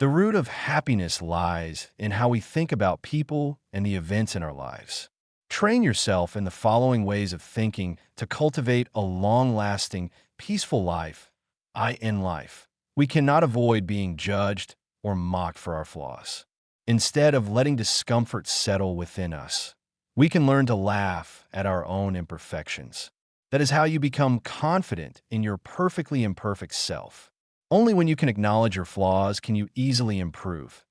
The root of happiness lies in how we think about people and the events in our lives. Train yourself in the following ways of thinking to cultivate a long-lasting, peaceful life. In life, we cannot avoid being judged or mocked for our flaws. Instead of letting discomfort settle within us, we can learn to laugh at our own imperfections. That is how you become confident in your perfectly imperfect self. Only when you can acknowledge your flaws can you easily improve.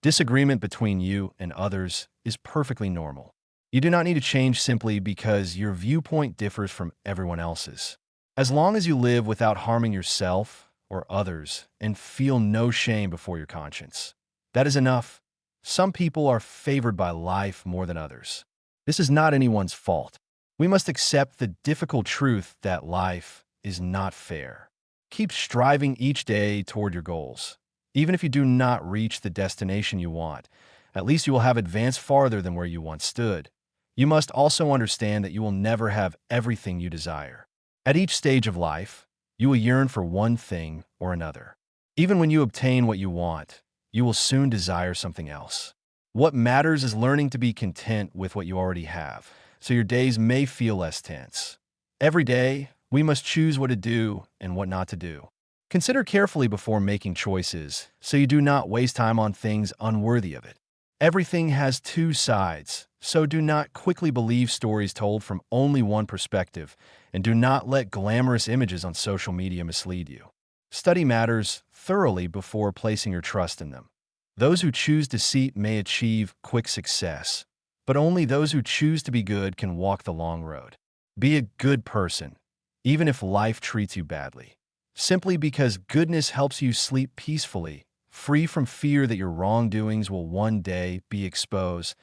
Disagreement between you and others is perfectly normal. You do not need to change simply because your viewpoint differs from everyone else's. As long as you live without harming yourself or others and feel no shame before your conscience, that is enough. Some people are favored by life more than others. This is not anyone's fault. We must accept the difficult truth that life is not fair. Keep striving each day toward your goals. Even if you do not reach the destination you want, at least you will have advanced farther than where you once stood. You must also understand that you will never have everything you desire. At each stage of life, you will yearn for one thing or another. Even when you obtain what you want, you will soon desire something else. What matters is learning to be content with what you already have, so your days may feel less tense. Every day, we must choose what to do and what not to do. Consider carefully before making choices, so you do not waste time on things unworthy of it. Everything has two sides, so do not quickly believe stories told from only one perspective, and do not let glamorous images on social media mislead you. Study matters thoroughly before placing your trust in them. Those who choose deceit may achieve quick success, but only those who choose to be good can walk the long road. Be a good person, even if life treats you badly. Simply because goodness helps you sleep peacefully, free from fear that your wrongdoings will one day be exposed.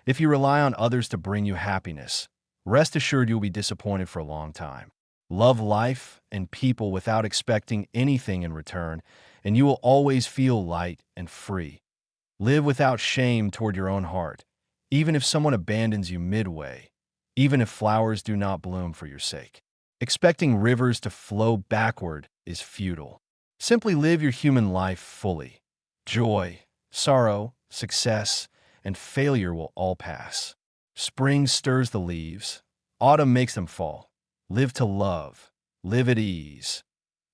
If you rely on others to bring you happiness, rest assured you will be disappointed for a long time. Love life and people without expecting anything in return, and you will always feel light and free. Live without shame toward your own heart, even if someone abandons you midway, even if flowers do not bloom for your sake. Expecting rivers to flow backward is futile. Simply live your human life fully. Joy, sorrow, success, and failure will all pass. Spring stirs the leaves. Autumn makes them fall. Live to love. Live at ease.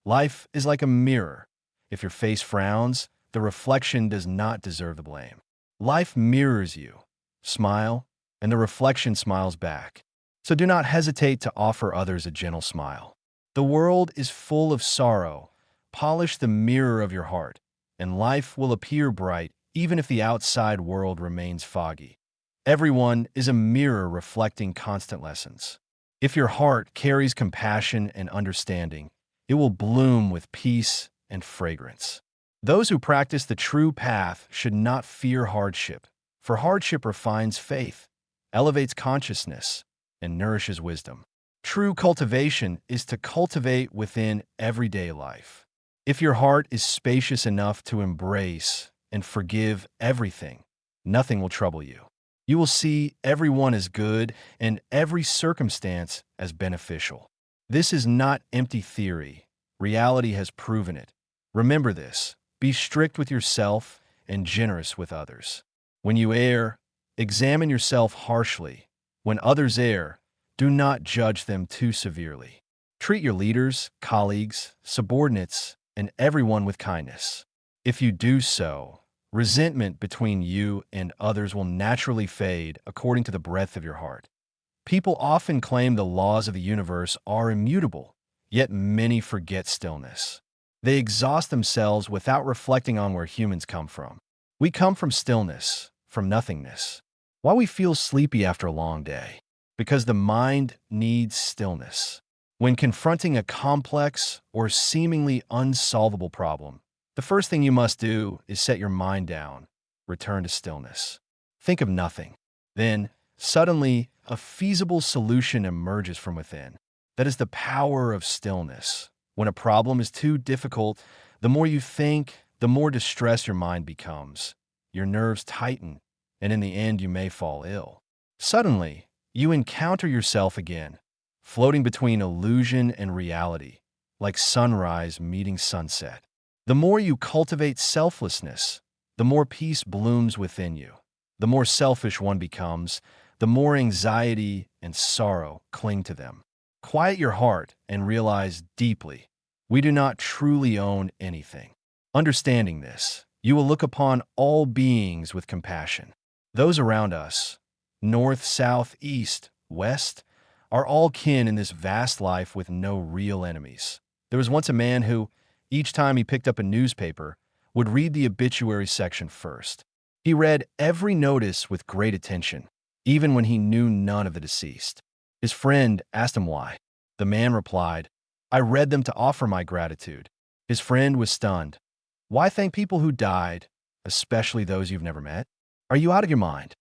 Life is like a mirror. If your face frowns, the reflection does not deserve the blame. Life mirrors you. Smile, and the reflection smiles back. So do not hesitate to offer others a gentle smile. The world is full of sorrow. Polish the mirror of your heart, and life will appear bright even if the outside world remains foggy. Everyone is a mirror reflecting constant lessons. If your heart carries compassion and understanding, it will bloom with peace and fragrance. Those who practice the true path should not fear hardship, for hardship refines faith, elevates consciousness, and nourishes wisdom. True cultivation is to cultivate within everyday life. If your heart is spacious enough to embrace and forgive everything, nothing will trouble you. You will see everyone as good and every circumstance as beneficial. This is not empty theory. Reality has proven it. Remember this. Be strict with yourself and generous with others. When you err, examine yourself harshly. When others err, do not judge them too severely. Treat your leaders, colleagues, subordinates, and everyone with kindness. If you do so, resentment between you and others will naturally fade according to the breadth of your heart. People often claim the laws of the universe are immutable, yet many forget stillness. They exhaust themselves without reflecting on where humans come from. We come from stillness, from nothingness. Why we feel sleepy after a long day? Because the mind needs stillness. When confronting a complex or seemingly unsolvable problem, the first thing you must do is set your mind down, return to stillness. Think of nothing. Then, suddenly, a feasible solution emerges from within. That is the power of stillness. When a problem is too difficult, the more you think, the more distressed your mind becomes. Your nerves tighten, and in the end you may fall ill. Suddenly, you encounter yourself again, floating between illusion and reality, like sunrise meeting sunset. The more you cultivate selflessness, the more peace blooms within you. The more selfish one becomes, the more anxiety and sorrow cling to them. Quiet your heart and realize deeply, we do not truly own anything. Understanding this, you will look upon all beings with compassion. Those around us, north, south, east, west, are all kin in this vast life with no real enemies. There was once a man who, each time he picked up a newspaper, would read the obituary section first. He read every notice with great attention, even when he knew none of the deceased. His friend asked him why. The man replied, "I read them to offer my gratitude." His friend was stunned. "Why thank people who died, especially those you've never met? Are you out of your mind?"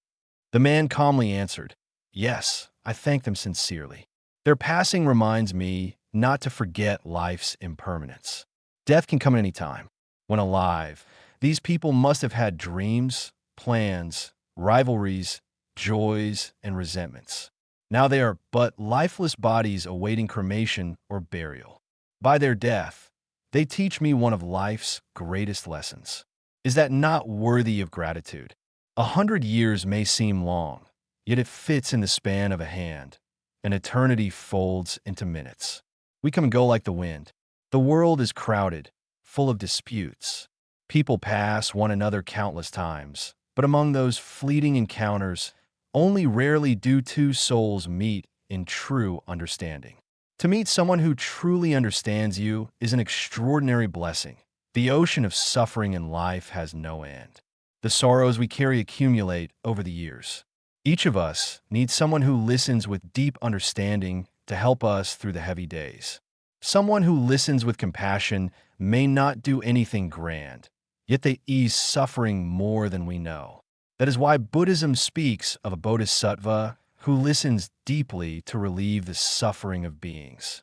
The man calmly answered, "Yes, I thank them sincerely. Their passing reminds me not to forget life's impermanence. Death can come at any time. When alive, these people must have had dreams, plans, rivalries, joys, and resentments. Now they are but lifeless bodies awaiting cremation or burial. By their death, they teach me one of life's greatest lessons. Is that not worthy of gratitude? 100 years may seem long, yet it fits in the span of a hand. An eternity folds into minutes. We come and go like the wind. The world is crowded, full of disputes. People pass one another countless times, but among those fleeting encounters, only rarely do two souls meet in true understanding. To meet someone who truly understands you is an extraordinary blessing. The ocean of suffering in life has no end. The sorrows we carry accumulate over the years. Each of us needs someone who listens with deep understanding to help us through the heavy days. Someone who listens with compassion may not do anything grand, yet they ease suffering more than we know. That is why Buddhism speaks of a bodhisattva who listens deeply to relieve the suffering of beings.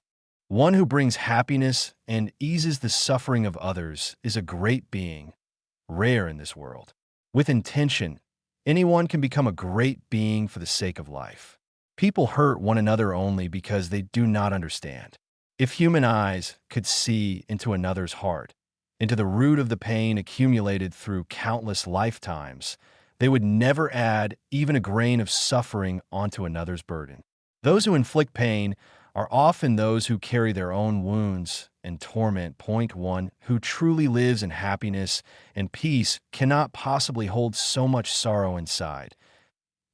One who brings happiness and eases the suffering of others is a great being, rare in this world. With intention, anyone can become a great being for the sake of life. People hurt one another only because they do not understand. If human eyes could see into another's heart, into the root of the pain accumulated through countless lifetimes, they would never add even a grain of suffering onto another's burden. Those who inflict pain are often those who carry their own wounds and torment. Point one, who truly lives in happiness and peace cannot possibly hold so much sorrow inside.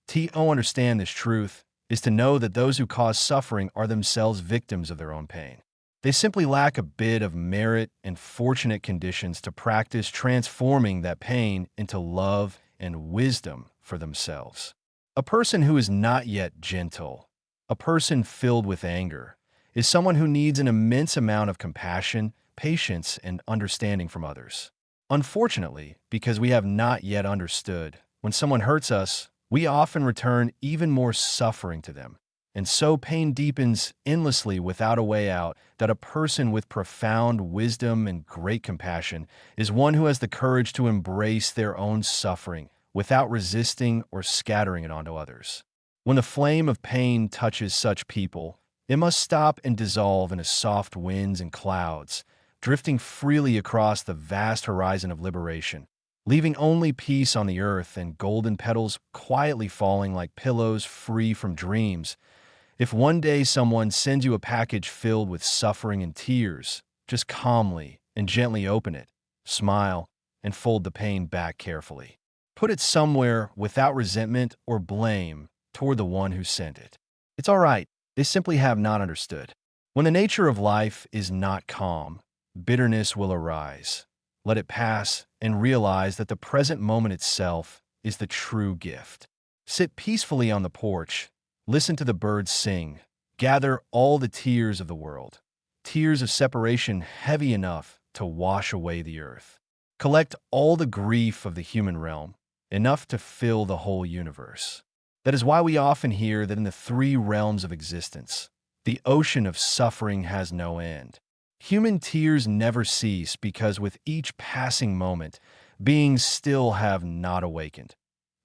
To understand this truth is to know that those who cause suffering are themselves victims of their own pain. They simply lack a bit of merit and fortunate conditions to practice transforming that pain into love and wisdom for themselves. A person who is not yet gentle, a person filled with anger, is someone who needs an immense amount of compassion, patience, and understanding from others. Unfortunately, because we have not yet understood, when someone hurts us, we often return even more suffering to them. And so pain deepens endlessly without a way out. That a person with profound wisdom and great compassion is one who has the courage to embrace their own suffering without resisting or scattering it onto others. When the flame of pain touches such people, it must stop and dissolve into soft winds and clouds, drifting freely across the vast horizon of liberation, leaving only peace on the earth and golden petals quietly falling like pillows free from dreams. If one day someone sends you a package filled with suffering and tears, just calmly and gently open it, smile, and fold the pain back carefully. Put it somewhere without resentment or blame toward the one who sent it. It's all right. They simply have not understood. When the nature of life is not calm, bitterness will arise. Let it pass and realize that the present moment itself is the true gift. Sit peacefully on the porch. Listen to the birds sing. Gather all the tears of the world, tears of separation heavy enough to wash away the earth. Collect all the grief of the human realm, enough to fill the whole universe. That is why we often hear that in the three realms of existence, the ocean of suffering has no end. Human tears never cease because with each passing moment, beings still have not awakened.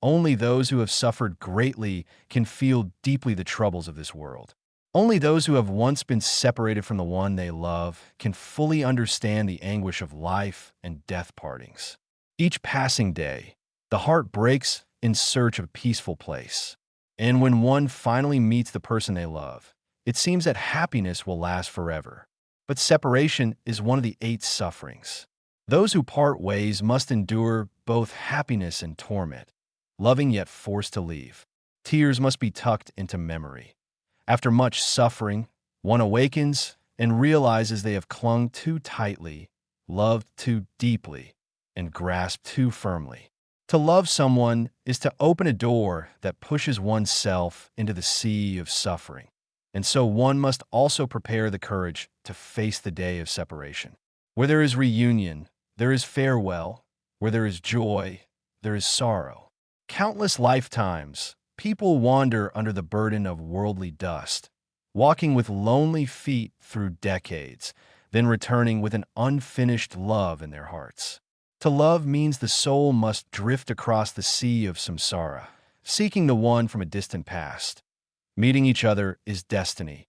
Only those who have suffered greatly can feel deeply the troubles of this world. Only those who have once been separated from the one they love can fully understand the anguish of life and death partings. Each passing day, the heart breaks in search of a peaceful place. And when one finally meets the person they love, it seems that happiness will last forever. But separation is one of the 8 sufferings. Those who part ways must endure both happiness and torment, loving yet forced to leave. Tears must be tucked into memory. After much suffering, one awakens and realizes they have clung too tightly, loved too deeply, and grasped too firmly. To love someone is to open a door that pushes oneself into the sea of suffering. And so one must also prepare the courage to face the day of separation. Where there is reunion, there is farewell. Where there is joy, there is sorrow. Countless lifetimes, people wander under the burden of worldly dust, walking with lonely feet through decades, then returning with an unfinished love in their hearts. To love means the soul must drift across the sea of samsara, seeking the one from a distant past. Meeting each other is destiny.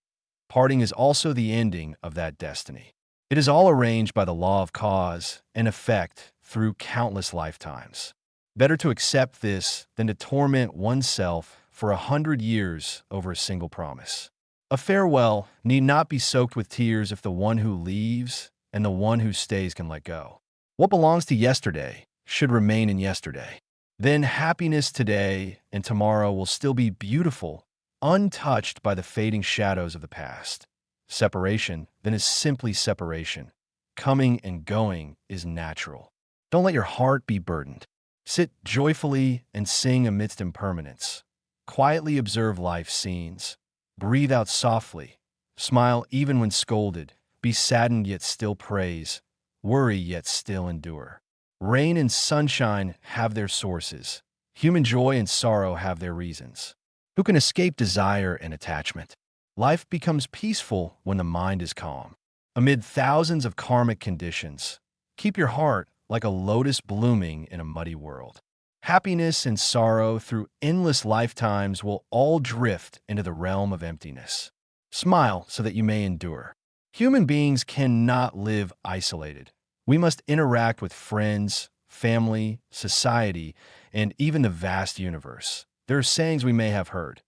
Parting is also the ending of that destiny. It is all arranged by the law of cause and effect through countless lifetimes. Better to accept this than to torment oneself for 100 years over a single promise. A farewell need not be soaked with tears if the one who leaves and the one who stays can let go. What belongs to yesterday should remain in yesterday. Then happiness today and tomorrow will still be beautiful, untouched by the fading shadows of the past. Separation, then, is simply separation. Coming and going is natural. Don't let your heart be burdened. Sit joyfully and sing amidst impermanence. Quietly observe life's scenes. Breathe out softly. Smile even when scolded. Be saddened yet still praise. Worry yet still endure. Rain and sunshine have their sources. Human joy and sorrow have their reasons. Who can escape desire and attachment? Life becomes peaceful when the mind is calm. Amid thousands of karmic conditions, keep your heart like a lotus blooming in a muddy world. Happiness and sorrow through endless lifetimes will all drift into the realm of emptiness. Smile so that you may endure. Human beings cannot live isolated. We must interact with friends, family, society, and even the vast universe. There are sayings we may have heard.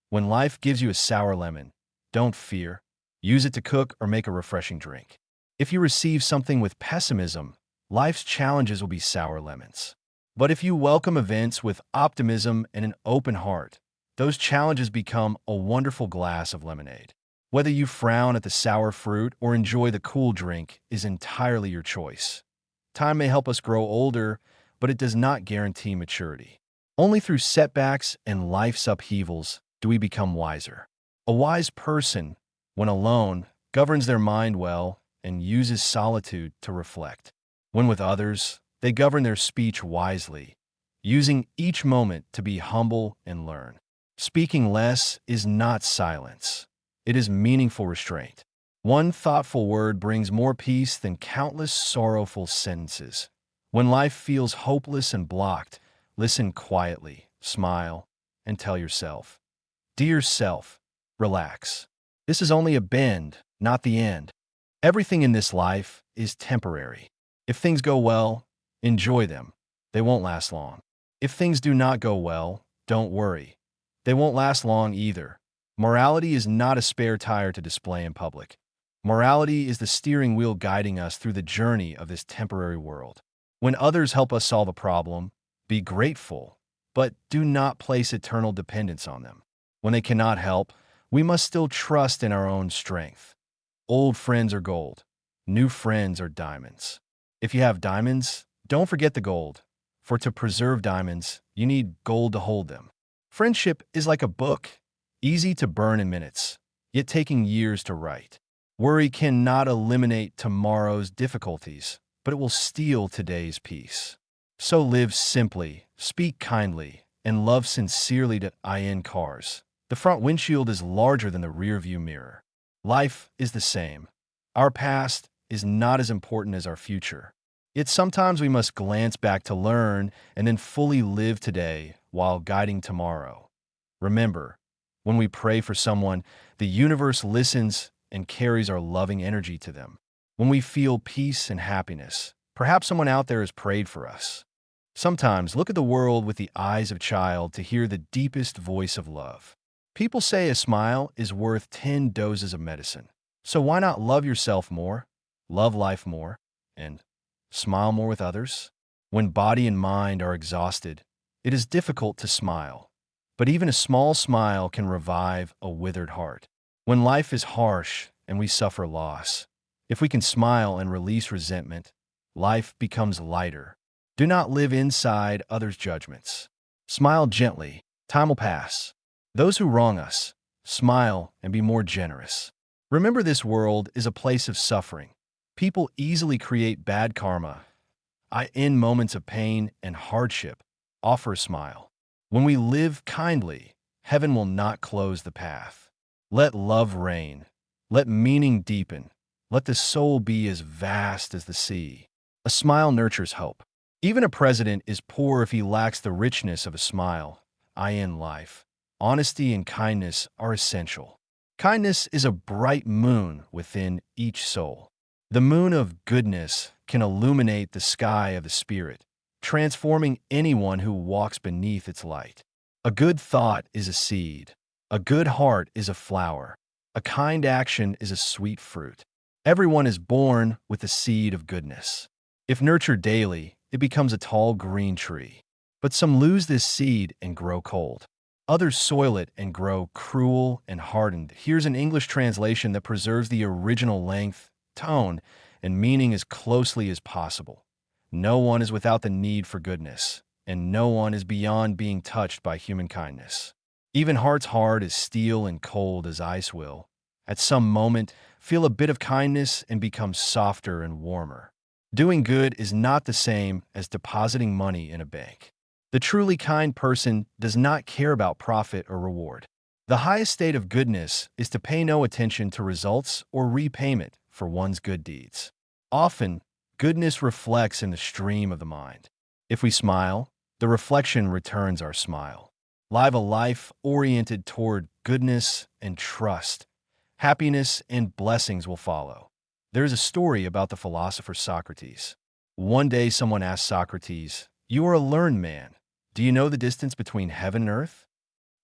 When life gives you a sour lemon, don't fear. Use it to cook or make a refreshing drink. If you receive something with pessimism, life's challenges will be sour lemons. But if you welcome events with optimism and an open heart, those challenges become a wonderful glass of lemonade. Whether you frown at the sour fruit or enjoy the cool drink is entirely your choice. Time may help us grow older, but it does not guarantee maturity. Only through setbacks and life's upheavals do we become wiser. A wise person, when alone, governs their mind well and uses solitude to reflect. When with others, they govern their speech wisely, using each moment to be humble and learn. Speaking less is not silence. It is meaningful restraint. One thoughtful word brings more peace than countless sorrowful sentences. When life feels hopeless and blocked, listen quietly, smile, and tell yourself, "Dear self, relax. This is only a bend, not the end." Everything in this life is temporary. If things go well, enjoy them. They won't last long. If things do not go well, don't worry. They won't last long either. Morality is not a spare tire to display in public. Morality is the steering wheel guiding us through the journey of this temporary world. When others help us solve a problem, be grateful, but do not place eternal dependence on them. When they cannot help, we must still trust in our own strength. Old friends are gold. New friends are diamonds. If you have diamonds, don't forget the gold. For to preserve diamonds, you need gold to hold them. Friendship is like a book, easy to burn in minutes, yet taking years to write. Worry cannot eliminate tomorrow's difficulties, but it will steal today's peace. So live simply, speak kindly, and love sincerely to IN cars. The front windshield is larger than the rearview mirror. Life is the same. Our past is not as important as our future. Yet sometimes we must glance back to learn and then fully live today while guiding tomorrow. Remember, When we pray for someone, the universe listens and carries our loving energy to them. When we feel peace and happiness, perhaps someone out there has prayed for us. Sometimes look at the world with the eyes of a child to hear the deepest voice of love. People say a smile is worth 10 doses of medicine. So why not love yourself more, love life more, and smile more with others? When body and mind are exhausted, it is difficult to smile. But even a small smile can revive a withered heart. When life is harsh and we suffer loss, if we can smile and release resentment, life becomes lighter. Do not live inside others' judgments. Smile gently. Time will pass. Those who wrong us, smile and be more generous. Remember, this world is a place of suffering. People easily create bad karma. In moments of pain and hardship, offer a smile. When we live kindly, heaven will not close the path. Let love reign. Let meaning deepen. Let the soul be as vast as the sea. A smile nurtures hope. Even a president is poor if he lacks the richness of a smile. In life, honesty and kindness are essential. Kindness is a bright moon within each soul. The moon of goodness can illuminate the sky of the spirit, transforming anyone who walks beneath its light. A good thought is a seed. A good heart is a flower. A kind action is a sweet fruit. Everyone is born with the seed of goodness. If nurtured daily, it becomes a tall green tree. But some lose this seed and grow cold. Others soil it and grow cruel and hardened. Here's an English translation that preserves the original length, tone, and meaning as closely as possible. No one is without the need for goodness, and no one is beyond being touched by human kindness. Even hearts hard as steel and cold as ice will, at some moment, feel a bit of kindness and become softer and warmer. Doing good is not the same as depositing money in a bank. The truly kind person does not care about profit or reward. The highest state of goodness is to pay no attention to results or repayment for one's good deeds. Often, goodness reflects in the stream of the mind. If we smile, the reflection returns our smile. Live a life oriented toward goodness and trust. Happiness and blessings will follow. There is a story about the philosopher Socrates. One day someone asked Socrates, "You are a learned man. Do you know the distance between heaven and earth?"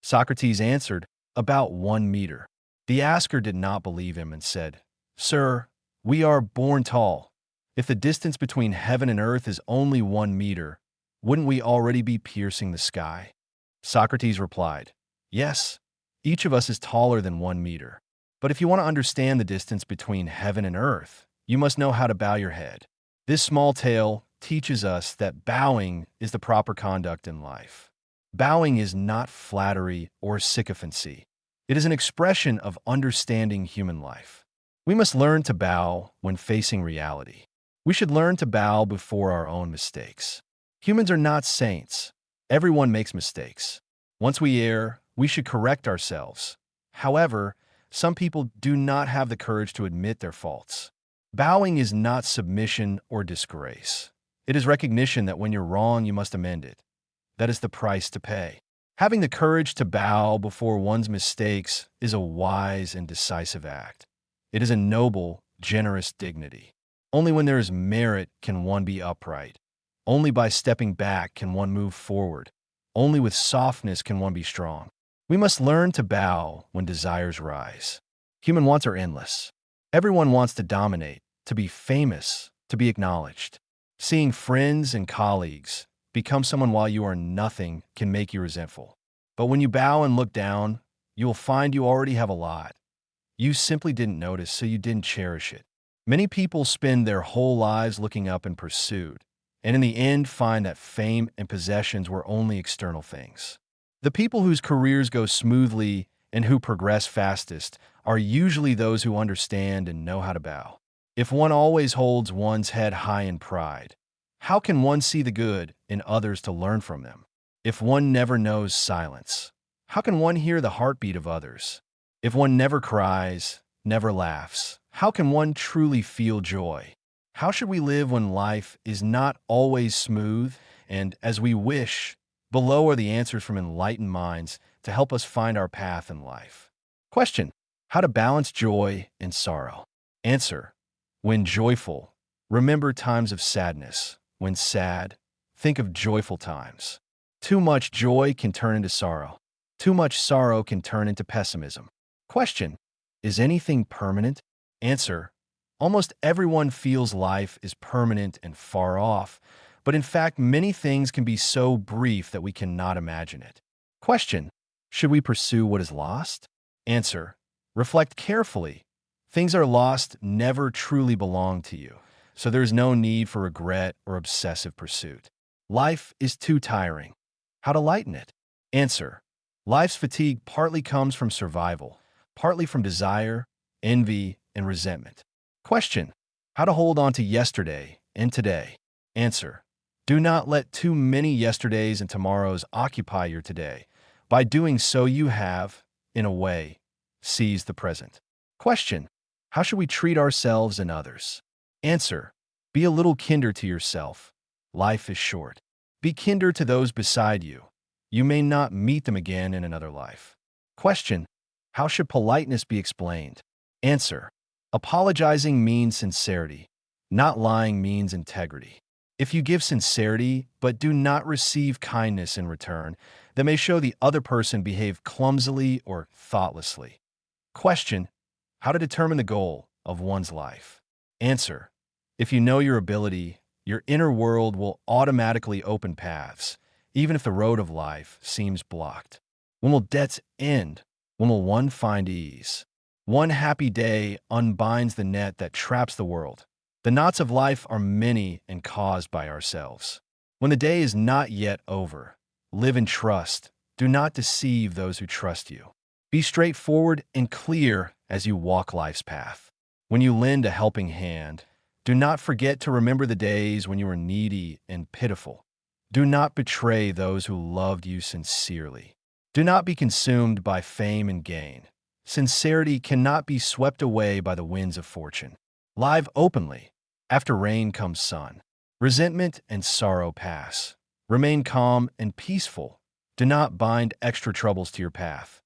Socrates answered, "About 1 meter." The asker did not believe him and said, "Sir, we are born tall. If the distance between heaven and earth is only 1 meter, wouldn't we already be piercing the sky?" Socrates replied, "Yes, each of us is taller than 1 meter. But if you want to understand the distance between heaven and earth, you must know how to bow your head." This small tale teaches us that bowing is the proper conduct in life. Bowing is not flattery or sycophancy. It is an expression of understanding human life. We must learn to bow when facing reality. We should learn to bow before our own mistakes. Humans are not saints. Everyone makes mistakes. Once we err, we should correct ourselves. However, some people do not have the courage to admit their faults. Bowing is not submission or disgrace. It is recognition that when you're wrong, you must amend it. That is the price to pay. Having the courage to bow before one's mistakes is a wise and decisive act. It is a noble, generous dignity. Only when there is merit can one be upright. Only by stepping back can one move forward. Only with softness can one be strong. We must learn to bow when desires rise. Human wants are endless. Everyone wants to dominate, to be famous, to be acknowledged. Seeing friends and colleagues become someone while you are nothing can make you resentful. But when you bow and look down, you will find you already have a lot. You simply didn't notice, so you didn't cherish it. Many people spend their whole lives looking up in pursuit, and in the end find that fame and possessions were only external things. The people whose careers go smoothly and who progress fastest are usually those who understand and know how to bow. If one always holds one's head high in pride, how can one see the good in others to learn from them? If one never knows silence, how can one hear the heartbeat of others? If one never cries, never laughs, how can one truly feel joy? How should we live when life is not always smooth and as we wish, Below are the answers from enlightened minds to help us find our path in life. Question: how to balance joy and sorrow? Answer: when joyful, remember times of sadness. When sad, think of joyful times. Too much joy can turn into sorrow. Too much sorrow can turn into pessimism. Question: is anything permanent? Answer: almost everyone feels life is permanent and far off, but in fact, many things can be so brief that we cannot imagine it. Question: should we pursue what is lost? Answer: reflect carefully. Things are lost never truly belong to you, so there is no need for regret or obsessive pursuit. Life is too tiring. How to lighten it? Answer: life's fatigue partly comes from survival, partly from desire, envy, and resentment. Question: how to hold on to yesterday and today? Answer: do not let too many yesterdays and tomorrows occupy your today. By doing so, you have, in a way, seized the present. Question: how should we treat ourselves and others? Answer: be a little kinder to yourself. Life is short. Be kinder to those beside you. You may not meet them again in another life. Question: how should politeness be explained? Answer: apologizing means sincerity. Not lying means integrity. If you give sincerity but do not receive kindness in return, that may show the other person behaved clumsily or thoughtlessly. Question: how to determine the goal of one's life? Answer: if you know your ability, your inner world will automatically open paths, even if the road of life seems blocked. When will debts end? When will one find ease? One happy day unbinds the net that traps the world. The knots of life are many and caused by ourselves. When the day is not yet over, live in trust. Do not deceive those who trust you. Be straightforward and clear as you walk life's path. When you lend a helping hand, do not forget to remember the days when you were needy and pitiful. Do not betray those who loved you sincerely. Do not be consumed by fame and gain. Sincerity cannot be swept away by the winds of fortune. Live openly. After rain comes sun. Resentment and sorrow pass. Remain calm and peaceful. Do not bind extra troubles to your path.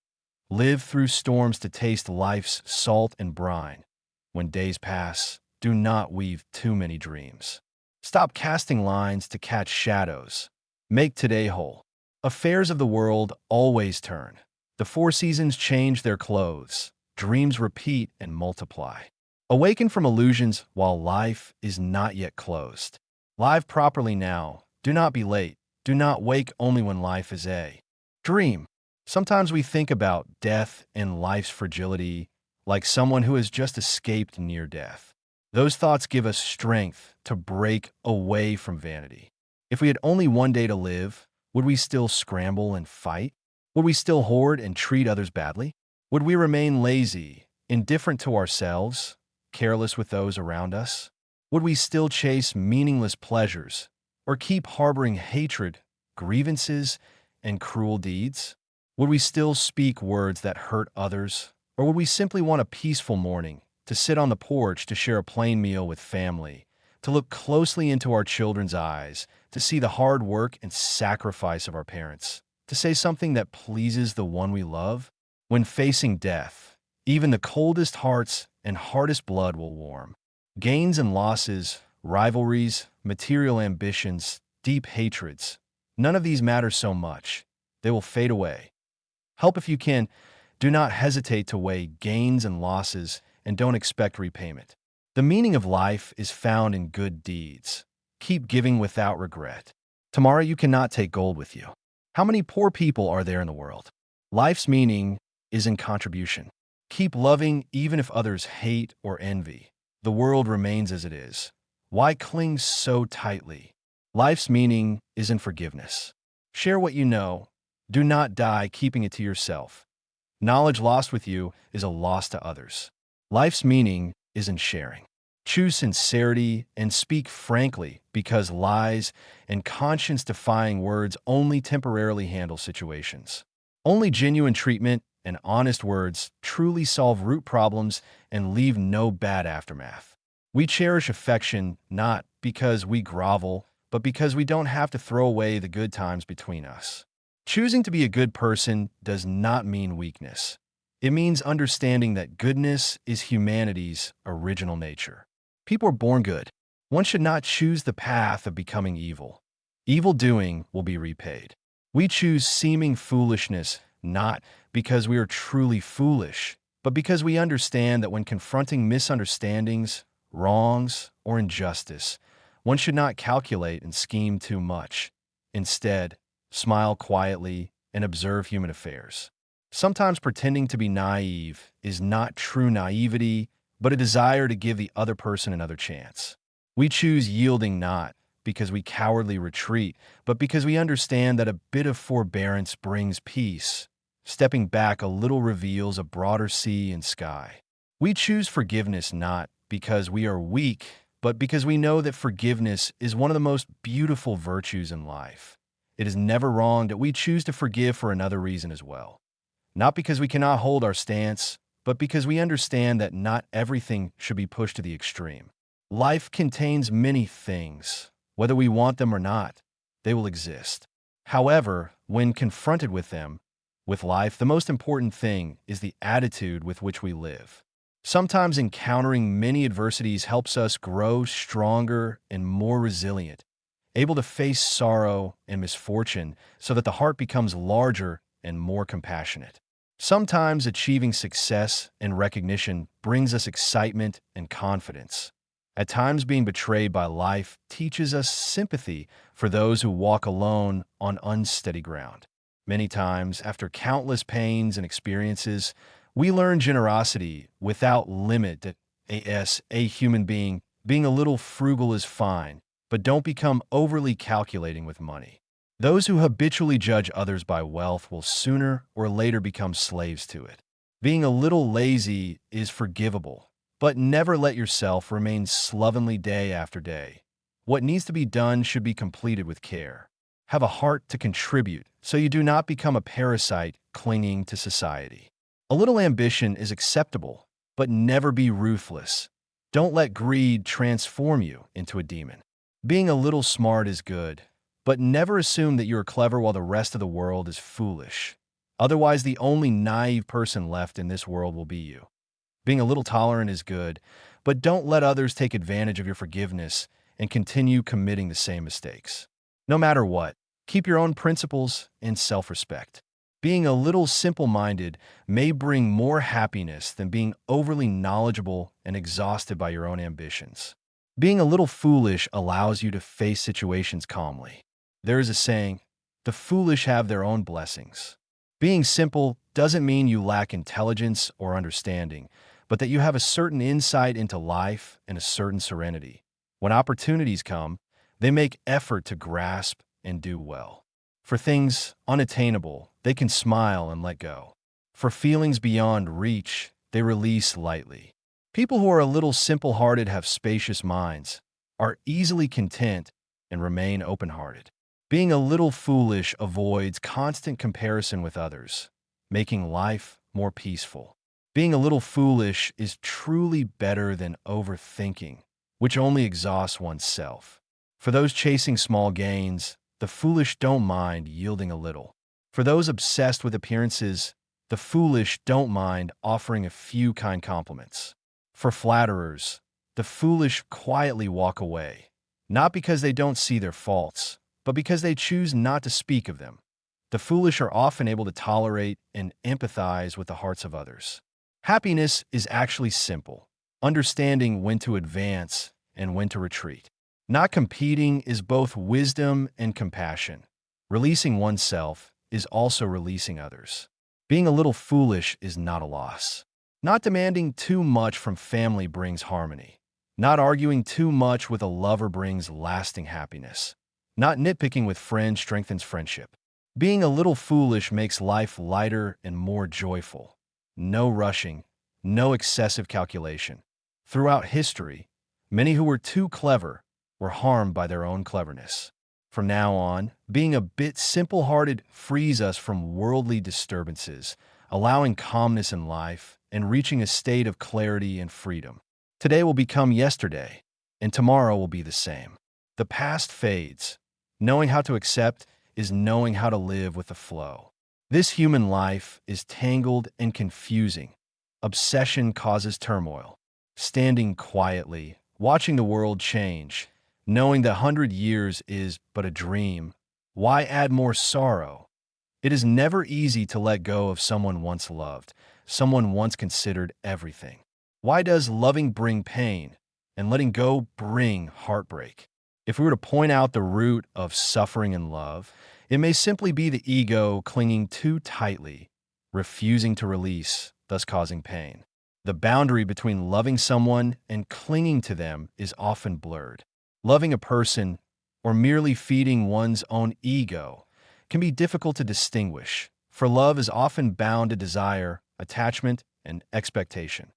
Live through storms to taste life's salt and brine. When days pass, do not weave too many dreams. Stop casting lines to catch shadows. Make today whole. Affairs of the world always turn. The four seasons change their clothes. Dreams repeat and multiply. Awaken from illusions while life is not yet closed. Live properly now. Do not be late. Do not wake only when life is a dream. Sometimes we think about death and life's fragility like someone who has just escaped near death. Those thoughts give us strength to break away from vanity. If we had only one day to live, would we still scramble and fight? Would we still hoard and treat others badly? Would we remain lazy, indifferent to ourselves, careless with those around us? Would we still chase meaningless pleasures or keep harboring hatred, grievances, and cruel deeds? Would we still speak words that hurt others? Or would we simply want a peaceful morning, to sit on the porch to share a plain meal with family, to look closely into our children's eyes, to see the hard work and sacrifice of our parents, to say something that pleases the one we love? When facing death, even the coldest hearts and hardest blood will warm. Gains and losses, rivalries, material ambitions, deep hatreds, none of these matter so much. They will fade away. Help if you can. Do not hesitate to weigh gains and losses and don't expect repayment. The meaning of life is found in good deeds. Keep giving without regret. Tomorrow you cannot take gold with you. How many poor people are there in the world? Life's meaning is in contribution. Keep loving even if others hate or envy. The world remains as it is. Why cling so tightly? Life's meaning is in forgiveness. Share what you know. Do not die keeping it to yourself. Knowledge lost with you is a loss to others. Life's meaning is in sharing. Choose sincerity and speak frankly because lies and conscience-defying words only temporarily handle situations. Only genuine treatment and honest words truly solve root problems and leave no bad aftermath. We cherish affection not because we grovel but because we don't have to throw away the good times between us. Choosing to be a good person does not mean weakness. It means understanding that goodness is humanity's original nature. People are born good. One should not choose the path of becoming evil. Evil doing will be repaid. We choose seeming foolishness not because we are truly foolish, but because we understand that when confronting misunderstandings, wrongs, or injustice, one should not calculate and scheme too much. Instead, smile quietly and observe human affairs. Sometimes pretending to be naive is not true naivety, but a desire to give the other person another chance. We choose yielding not because we cowardly retreat, but because we understand that a bit of forbearance brings peace. Stepping back a little reveals a broader sea and sky. We choose forgiveness not because we are weak, but because we know that forgiveness is one of the most beautiful virtues in life. It is never wrong that we choose to forgive for another reason as well. Not because we cannot hold our stance, but because we understand that not everything should be pushed to the extreme. Life contains many things. Whether we want them or not, they will exist. However, when confronted with them, with life, the most important thing is the attitude with which we live. Sometimes encountering many adversities helps us grow stronger and more resilient, able to face sorrow and misfortune so that the heart becomes larger and more compassionate. Sometimes achieving success and recognition brings us excitement and confidence. At times, being betrayed by life teaches us sympathy for those who walk alone on unsteady ground. Many times, after countless pains and experiences, we learn generosity without limit that as a human being a little frugal is fine, but don't become overly calculating with money. Those who habitually judge others by wealth will sooner or later become slaves to it. Being a little lazy is forgivable, but never let yourself remain slovenly day after day. What needs to be done should be completed with care. Have a heart to contribute so you do not become a parasite clinging to society. A little ambition is acceptable, but never be ruthless. Don't let greed transform you into a demon. Being a little smart is good, but never assume that you are clever while the rest of the world is foolish. Otherwise, the only naive person left in this world will be you. Being a little tolerant is good, but don't let others take advantage of your forgiveness and continue committing the same mistakes. No matter what, keep your own principles and self-respect. Being a little simple-minded may bring more happiness than being overly knowledgeable and exhausted by your own ambitions. Being a little foolish allows you to face situations calmly. There is a saying, the foolish have their own blessings. Being simple doesn't mean you lack intelligence or understanding, but that you have a certain insight into life and a certain serenity. When opportunities come, they make effort to grasp and do well. For things unattainable, they can smile and let go. For feelings beyond reach, they release lightly. People who are a little simple-hearted have spacious minds, are easily content, and remain open-hearted. Being a little foolish avoids constant comparison with others, making life more peaceful. Being a little foolish is truly better than overthinking, which only exhausts oneself. For those chasing small gains, the foolish don't mind yielding a little. For those obsessed with appearances, the foolish don't mind offering a few kind compliments. For flatterers, the foolish quietly walk away, not because they don't see their faults, but because they choose not to speak of them. The foolish are often able to tolerate and empathize with the hearts of others. Happiness is actually simple, understanding when to advance and when to retreat. Not competing is both wisdom and compassion. Releasing oneself is also releasing others. Being a little foolish is not a loss. Not demanding too much from family brings harmony. Not arguing too much with a lover brings lasting happiness. Not nitpicking with friends strengthens friendship. Being a little foolish makes life lighter and more joyful. No rushing, no excessive calculation. Throughout history, many who were too clever were harmed by their own cleverness. From now on, being a bit simple-hearted frees us from worldly disturbances, allowing calmness in life and reaching a state of clarity and freedom. Today will become yesterday, and tomorrow will be the same. The past fades. Knowing how to accept is knowing how to live with the flow. This human life is tangled and confusing. Obsession causes turmoil. Standing quietly, watching the world change, knowing that 100 years is but a dream, why add more sorrow? It is never easy to let go of someone once loved, someone once considered everything. Why does loving bring pain and letting go bring heartbreak? If we were to point out the root of suffering in love, it may simply be the ego clinging too tightly, refusing to release, thus causing pain. The boundary between loving someone and clinging to them is often blurred. Loving a person, or merely feeding one's own ego, can be difficult to distinguish, for love is often bound to desire, attachment, and expectation.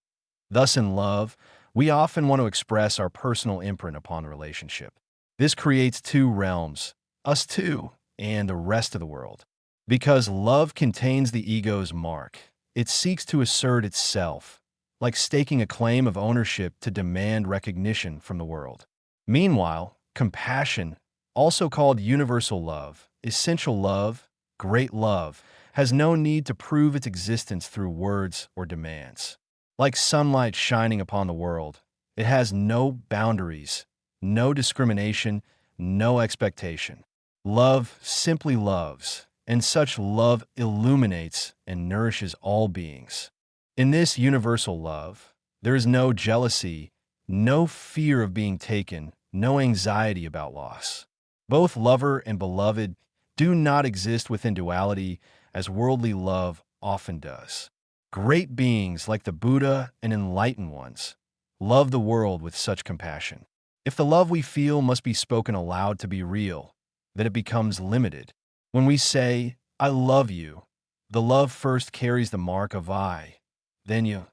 Thus, in love, we often want to express our personal imprint upon the relationship. This creates two realms, us two and the rest of the world. Because love contains the ego's mark, it seeks to assert itself, like staking a claim of ownership to demand recognition from the world. Meanwhile, compassion, also called universal love, essential love, great love, has no need to prove its existence through words or demands. Like sunlight shining upon the world, it has no boundaries, no discrimination, no expectation. Love simply loves, and such love illuminates and nourishes all beings. In this universal love, there is no jealousy, no fear of being taken, no anxiety about loss. Both lover and beloved do not exist within duality as worldly love often does. Great beings like the Buddha and enlightened ones love the world with such compassion. If the love we feel must be spoken aloud to be real, then it becomes limited. When we say, "I love you," the love first carries the mark of I, then you.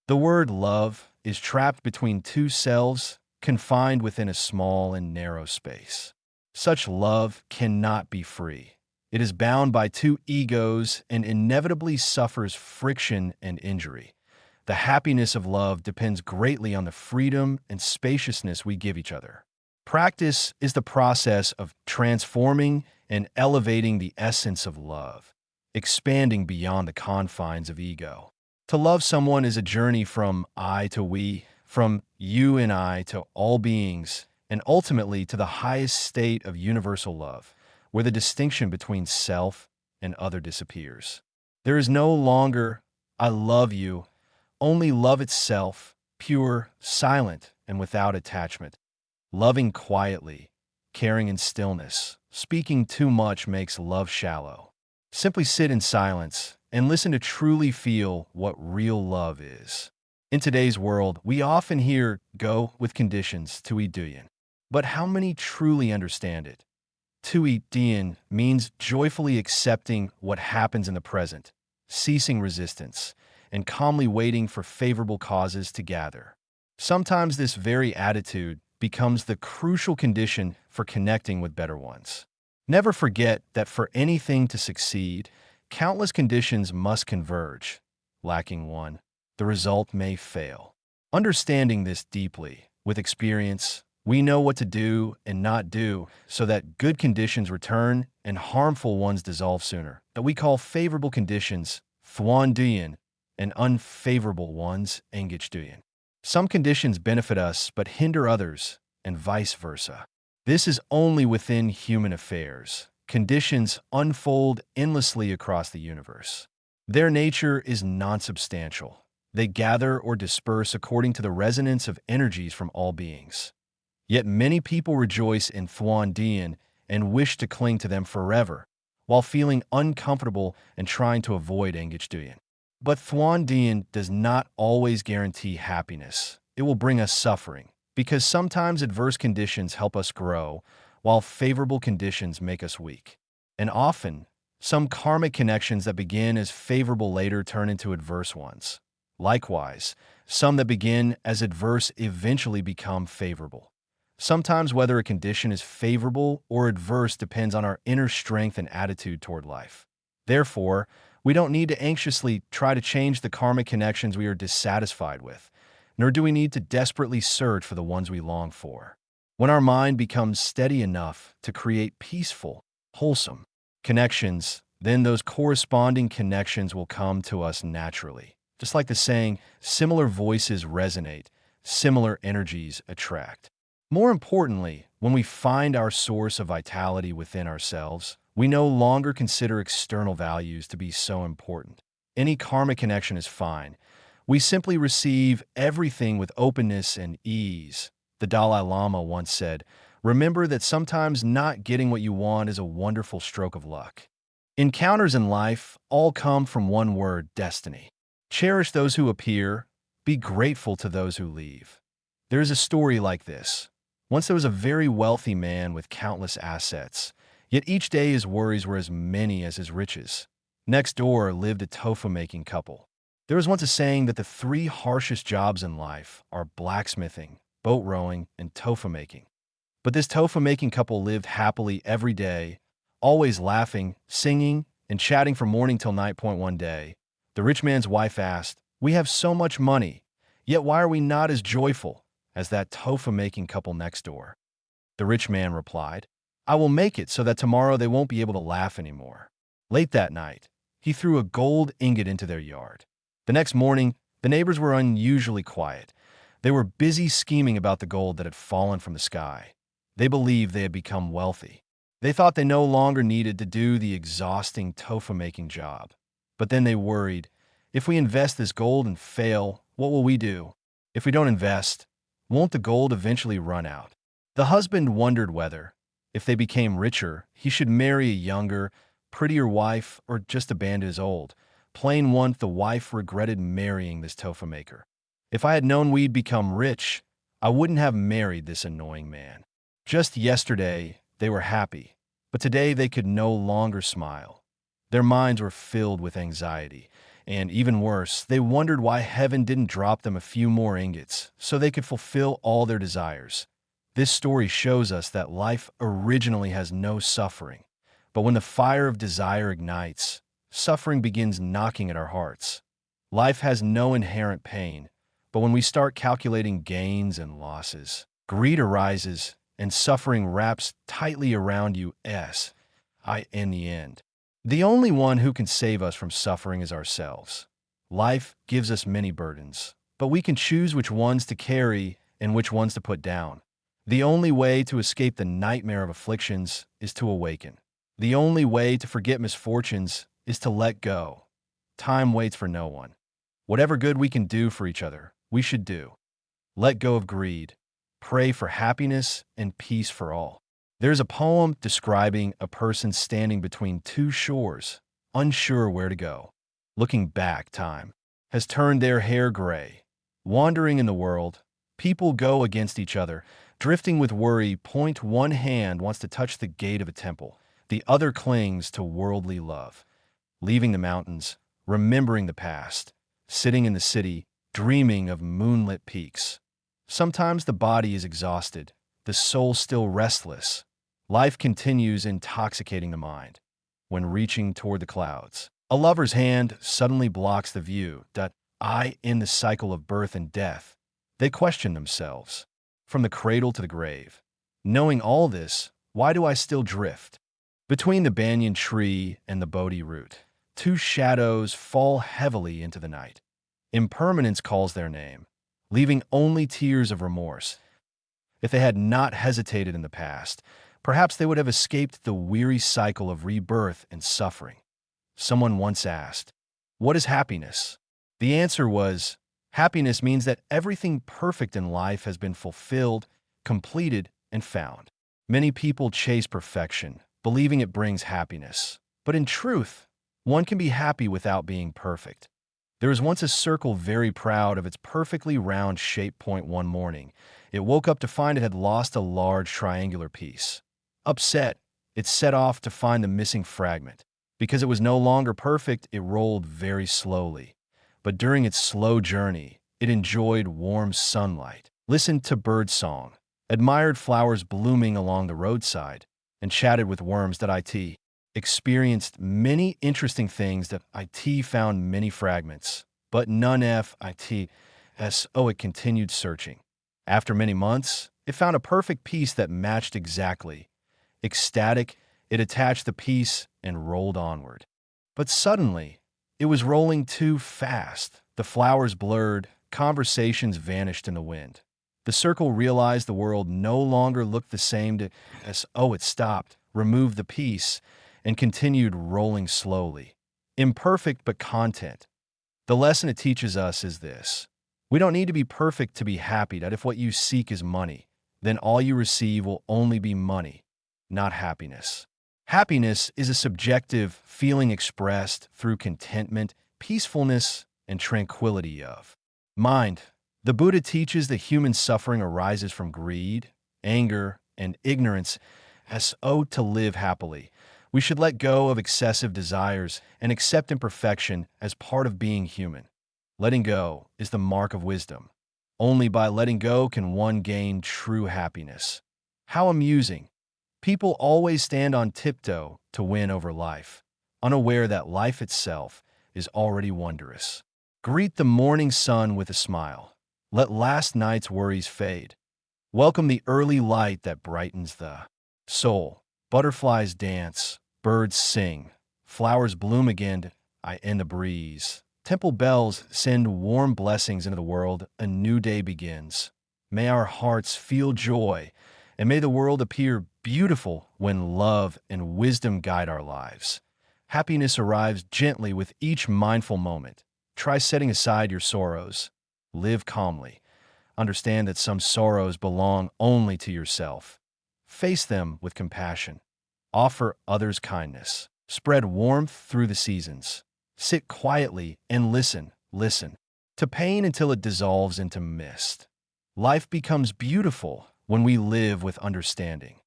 The word love is trapped between two selves, confined within a small and narrow space. Such love cannot be free. It is bound by two egos and inevitably suffers friction and injury. The happiness of love depends greatly on the freedom and spaciousness we give each other. Practice is the process of transforming and elevating the essence of love, expanding beyond the confines of ego. To love someone is a journey from I to we, from you and I to all beings, and ultimately to the highest state of universal love, where the distinction between self and other disappears. There is no longer, "I love you," only love itself, pure, silent, and without attachment. Loving quietly, caring in stillness. Speaking too much makes love shallow. Simply sit in silence and listen to truly feel what real love is. In today's world, we often hear "go with conditions" to eat duyan. But how many truly understand it? To eat duyan means joyfully accepting what happens in the present, ceasing resistance, and calmly waiting for favorable causes to gather. Sometimes this very attitude becomes the crucial condition for connecting with better ones. Never forget that for anything to succeed, countless conditions must converge. Lacking one, the result may fail. Understanding this deeply, with experience, we know what to do and not do so that good conditions return and harmful ones dissolve sooner. That we call favorable conditions thuan duyan and unfavorable ones engich duyan. Some conditions benefit us but hinder others, and vice versa. This is only within human affairs. Conditions unfold endlessly across the universe. Their nature is non-substantial. They gather or disperse according to the resonance of energies from all beings. Yet many people rejoice in thuan duyan and wish to cling to them forever, while feeling uncomfortable and trying to avoid engich duyan. But thuan duyan does not always guarantee happiness. It will bring us suffering, because sometimes adverse conditions help us grow, while favorable conditions make us weak. And often, some karmic connections that begin as favorable later turn into adverse ones. Likewise, some that begin as adverse eventually become favorable. Sometimes whether a condition is favorable or adverse depends on our inner strength and attitude toward life. Therefore, we don't need to anxiously try to change the karmic connections we are dissatisfied with, nor do we need to desperately search for the ones we long for. When our mind becomes steady enough to create peaceful, wholesome connections, then those corresponding connections will come to us naturally. Just like the saying, similar voices resonate, similar energies attract. More importantly, when we find our source of vitality within ourselves, we no longer consider external values to be so important. Any karmic connection is fine. We simply receive everything with openness and ease. The Dalai Lama once said, "Remember that sometimes not getting what you want is a wonderful stroke of luck." Encounters in life all come from one word: destiny. Cherish those who appear, be grateful to those who leave. There is a story like this. Once there was a very wealthy man with countless assets, yet each day his worries were as many as his riches. Next door lived a tofu-making couple. There was once a saying that the three harshest jobs in life are blacksmithing, boat rowing, and tofu making. But this tofu-making couple lived happily every day, always laughing, singing, and chatting from morning till night. One day, the rich man's wife asked, "We have so much money, yet why are we not as joyful as that tofu-making couple next door?" The rich man replied, "I will make it so that tomorrow they won't be able to laugh anymore." Late that night, he threw a gold ingot into their yard. The next morning, the neighbors were unusually quiet. They were busy scheming about the gold that had fallen from the sky. They believed they had become wealthy. They thought they no longer needed to do the exhausting tofu-making job. But then they worried, if we invest this gold and fail, what will we do? If we don't invest, won't the gold eventually run out? The husband wondered whether, if they became richer, he should marry a younger, prettier wife or just abandon his old. Plain one, the wife regretted marrying this tofu maker. "If I had known we'd become rich, I wouldn't have married this annoying man." Just yesterday, they were happy, but today they could no longer smile. Their minds were filled with anxiety, and even worse, they wondered why heaven didn't drop them a few more ingots so they could fulfill all their desires. This story shows us that life originally has no suffering, but when the fire of desire ignites, suffering begins knocking at our hearts. Life has no inherent pain, but when we start calculating gains and losses, greed arises and suffering wraps tightly around you. In the end, the only one who can save us from suffering is ourselves. Life gives us many burdens, but we can choose which ones to carry and which ones to put down. The only way to escape the nightmare of afflictions is to awaken. The only way to forget misfortunes is to let go. Time waits for no one. Whatever good we can do for each other, we should do. Let go of greed. Pray for happiness and peace for all. There's a poem describing a person standing between two shores, unsure where to go. Looking back, time has turned their hair gray. Wandering in the world, people go against each other, drifting with worry. One hand wants to touch the gate of a temple, the other clings to worldly love. Leaving the mountains, remembering the past, sitting in the city, dreaming of moonlit peaks. Sometimes the body is exhausted, the soul still restless. Life continues intoxicating the mind. When reaching toward the clouds, a lover's hand suddenly blocks the view. In the cycle of birth and death, they question themselves. From the cradle to the grave. Knowing all this, why do I still drift? Between the banyan tree and the Bodhi root, two shadows fall heavily into the night. Impermanence calls their name, leaving only tears of remorse. If they had not hesitated in the past, perhaps they would have escaped the weary cycle of rebirth and suffering. Someone once asked, "What is happiness?" The answer was, happiness means that everything perfect in life has been fulfilled, completed, and found. Many people chase perfection, believing it brings happiness. But in truth, one can be happy without being perfect. There was once a circle very proud of its perfectly round shape. One morning, it woke up to find it had lost a large triangular piece. Upset, it set off to find the missing fragment. Because it was no longer perfect, it rolled very slowly. But during its slow journey, it enjoyed warm sunlight, listened to birdsong, admired flowers blooming along the roadside, and chatted with worms. It experienced many interesting things. It found many fragments, but none. It continued searching. After many months, It found a perfect piece that matched exactly. Ecstatic, it attached the piece and rolled onward. But suddenly, it was rolling too fast. The flowers blurred, conversations vanished in the wind. The circle realized the world no longer looked the same it stopped, removed the piece, and continued rolling slowly. Imperfect but content. The lesson it teaches us is this. We don't need to be perfect to be happy. That if what you seek is money, then all you receive will only be money, not happiness. Happiness is a subjective feeling expressed through contentment, peacefulness, and tranquility of mind. The Buddha teaches that human suffering arises from greed, anger, and ignorance. To live happily, we should let go of excessive desires and accept imperfection as part of being human. Letting go is the mark of wisdom. Only by letting go can one gain true happiness. How amusing! People always stand on tiptoe to win over life, unaware that life itself is already wondrous. Greet the morning sun with a smile. Let last night's worries fade. Welcome the early light that brightens the soul. Butterflies dance, birds sing, flowers bloom again in the breeze. Temple bells send warm blessings into the world. A new day begins. May our hearts feel joy, and may the world appear beautiful when love and wisdom guide our lives. Happiness arrives gently with each mindful moment. Try setting aside your sorrows. Live calmly. Understand that some sorrows belong only to yourself. Face them with compassion. Offer others kindness. Spread warmth through the seasons. Sit quietly and listen to pain until it dissolves into mist. Life becomes beautiful when we live with understanding.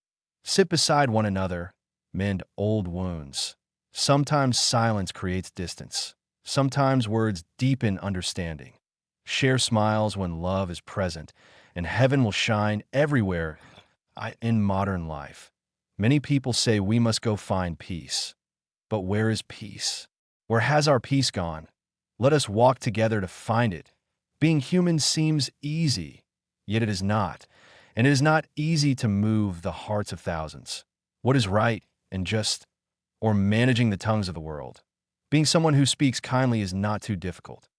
Sit beside one another, mend old wounds. Sometimes silence creates distance. Sometimes words deepen understanding. Share smiles when love is present, and heaven will shine everywhere in modern life. Many people say we must go find peace. But where is peace? Where has our peace gone? Let us walk together to find it. Being human seems easy, yet it is not. And it is not easy to move the hearts of thousands. What is right and just, or managing the tongues of the world? Being someone who speaks kindly is not too difficult.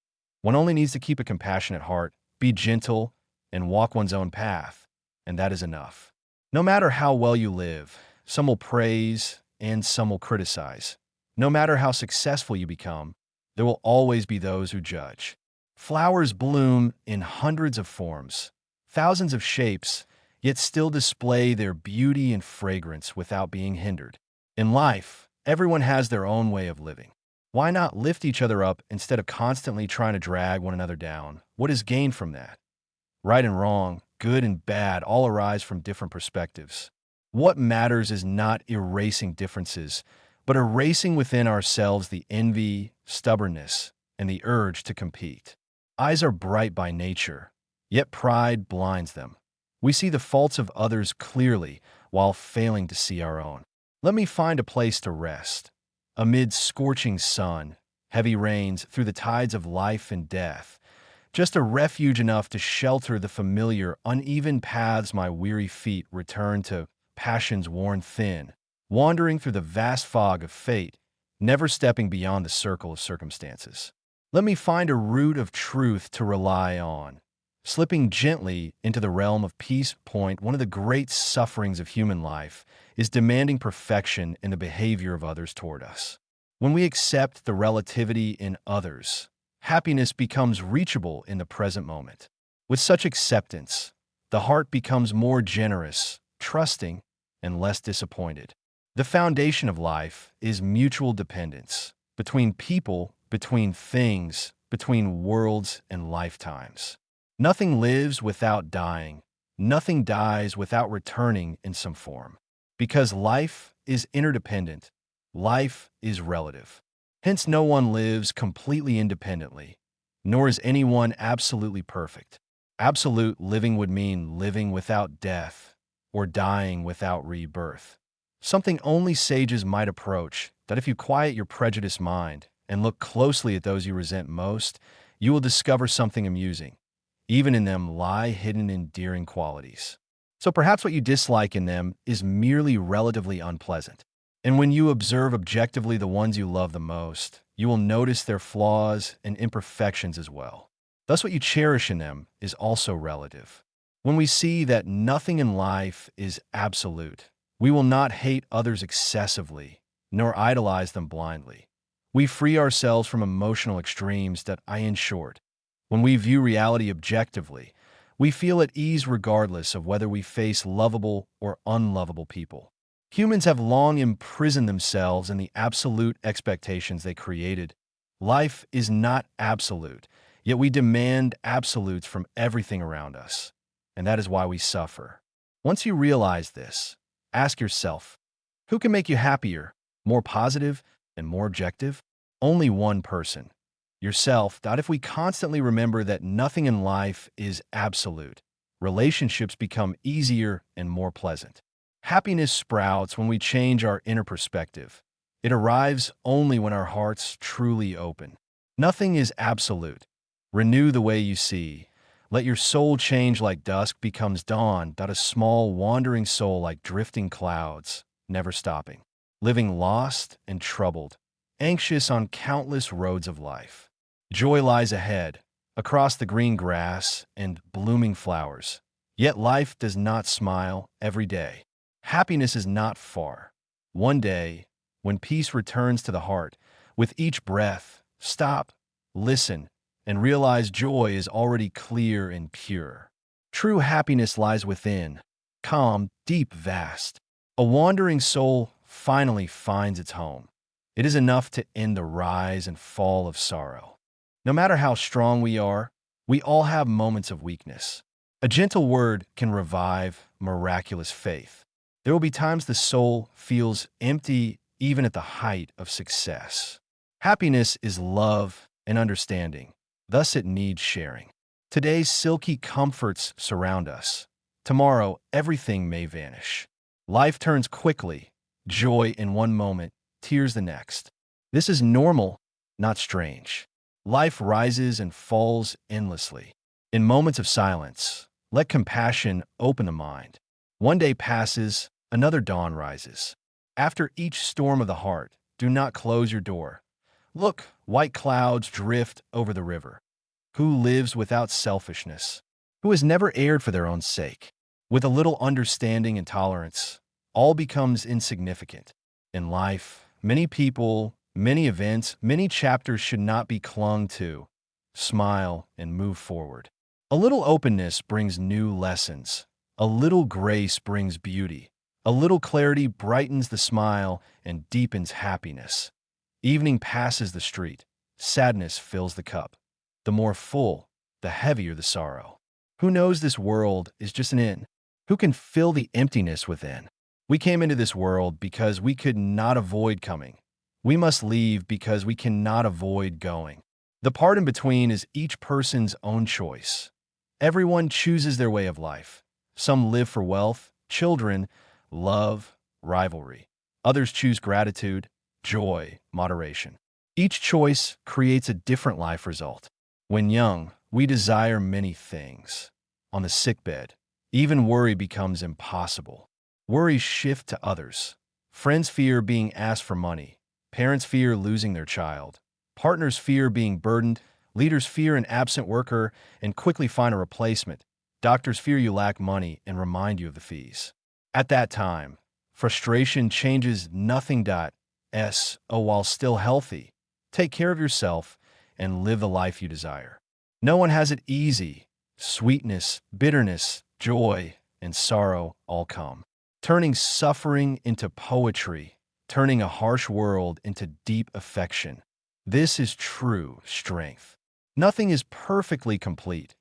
One only needs to keep a compassionate heart, be gentle, and walk one's own path, and that is enough. No matter how well you live, some will praise and some will criticize. No matter how successful you become, there will always be those who judge. Flowers bloom in hundreds of forms, thousands of shapes, yet still display their beauty and fragrance without being hindered. In life, everyone has their own way of living. Why not lift each other up instead of constantly trying to drag one another down? What is gained from that? Right and wrong, good and bad, all arise from different perspectives. What matters is not erasing differences, but erasing within ourselves the envy, stubbornness, and the urge to compete. Eyes are bright by nature, yet pride blinds them. We see the faults of others clearly while failing to see our own. Let me find a place to rest. Amid scorching sun, heavy rains, through the tides of life and death, just a refuge enough to shelter the familiar, uneven paths my weary feet return to, passions worn thin, wandering through the vast fog of fate, never stepping beyond the circle of circumstances. Let me find a root of truth to rely on, slipping gently into the realm of peace. One of the great sufferings of human life is demanding perfection in the behavior of others toward us. When we accept the relativity in others, happiness becomes reachable in the present moment. With such acceptance, the heart becomes more generous, trusting, and less disappointed. The foundation of life is mutual dependence between people, between things, between worlds and lifetimes. Nothing lives without dying. Nothing dies without returning in some form. Because life is interdependent, life is relative. Hence, no one lives completely independently, nor is anyone absolutely perfect. Absolute living would mean living without death or dying without rebirth. Something only sages might approach, that if you quiet your prejudiced mind and look closely at those you resent most, you will discover something amusing. Even in them lie hidden endearing qualities. So perhaps what you dislike in them is merely relatively unpleasant. And when you observe objectively the ones you love the most, you will notice their flaws and imperfections as well. Thus, what you cherish in them is also relative. When we see that nothing in life is absolute, we will not hate others excessively, nor idolize them blindly. We free ourselves from emotional extremes that in short. When we view reality objectively, we feel at ease regardless of whether we face lovable or unlovable people. Humans have long imprisoned themselves in the absolute expectations they created. Life is not absolute, yet we demand absolutes from everything around us. And that is why we suffer. Once you realize this, ask yourself, who can make you happier, more positive, and more objective? Only one person. Yourself. If we constantly remember that nothing in life is absolute, relationships become easier and more pleasant. Happiness sprouts when we change our inner perspective. It arrives only when our hearts truly open. Nothing is absolute. Renew the way you see. Let your soul change like dusk becomes dawn. A small wandering soul like drifting clouds, never stopping. Living lost and troubled, anxious on countless roads of life. Joy lies ahead, across the green grass and blooming flowers. Yet life does not smile every day. Happiness is not far. One day, when peace returns to the heart, with each breath, stop, listen, and realize joy is already clear and pure. True happiness lies within, calm, deep, vast. A wandering soul finally finds its home. It is enough to end the rise and fall of sorrow. No matter how strong we are, we all have moments of weakness. A gentle word can revive miraculous faith. There will be times the soul feels empty even at the height of success. Happiness is love and understanding. Thus it needs sharing. Today's silky comforts surround us. Tomorrow, everything may vanish. Life turns quickly, joy in one moment, tears the next. This is normal, not strange. Life rises and falls endlessly. In moments of silence, let compassion open the mind. One day passes, another dawn rises. After each storm of the heart, do not close your door. Look, white clouds drift over the river. Who lives without selfishness? Who has never erred for their own sake? With a little understanding and tolerance, all becomes insignificant. In life, many people, many events, many chapters should not be clung to. Smile and move forward. A little openness brings new lessons. A little grace brings beauty. A little clarity brightens the smile and deepens happiness. Evening passes the street. Sadness fills the cup. The more full, the heavier the sorrow. Who knows this world is just an inn? Who can fill the emptiness within? We came into this world because we could not avoid coming. We must leave because we cannot avoid going. The part in between is each person's own choice. Everyone chooses their way of life. Some live for wealth, children, love, rivalry. Others choose gratitude, joy, moderation. Each choice creates a different life result. When young, we desire many things. On the sickbed, even worry becomes impossible. Worries shift to others. Friends fear being asked for money. Parents fear losing their child. Partners fear being burdened. Leaders fear an absent worker and quickly find a replacement. Doctors fear you lack money and remind you of the fees. At that time, frustration changes nothing. While still healthy, take care of yourself and live the life you desire. No one has it easy. Sweetness, bitterness, joy, and sorrow all come, turning suffering into poetry, turning a harsh world into deep affection. This is true strength. Nothing is perfectly complete.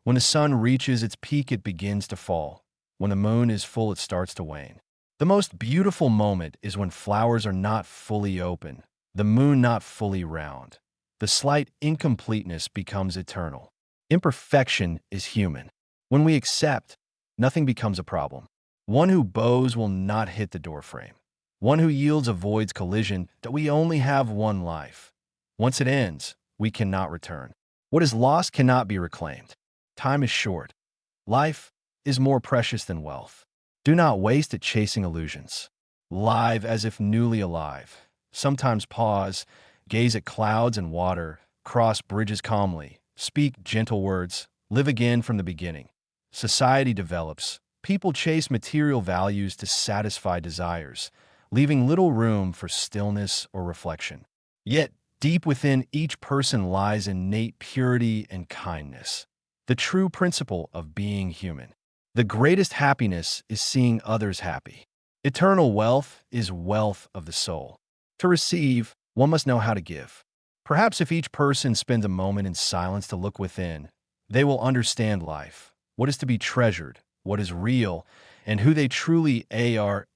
When the sun reaches its peak, it begins to fall. When the moon is full, it starts to wane. The most beautiful moment is when flowers are not fully open, the moon not fully round. The slight incompleteness becomes eternal. Imperfection is human. When we accept, nothing becomes a problem. One who bows will not hit the doorframe. One who yields avoids collision. That we only have one life. Once it ends, we cannot return. What is lost cannot be reclaimed. Time is short. Life, is more precious than wealth. Do not waste it chasing illusions. Live as if newly alive. Sometimes pause, gaze at clouds and water, cross bridges calmly, speak gentle words, live again from the beginning. Society develops. People chase material values to satisfy desires, leaving little room for stillness or reflection. Yet, deep within each person lies innate purity and kindness, the true principle of being human. The greatest happiness is seeing others happy. Eternal wealth is wealth of the soul. To receive, one must know how to give. Perhaps if each person spends a moment in silence to look within, they will understand life, what is to be treasured, what is real, and who they truly are.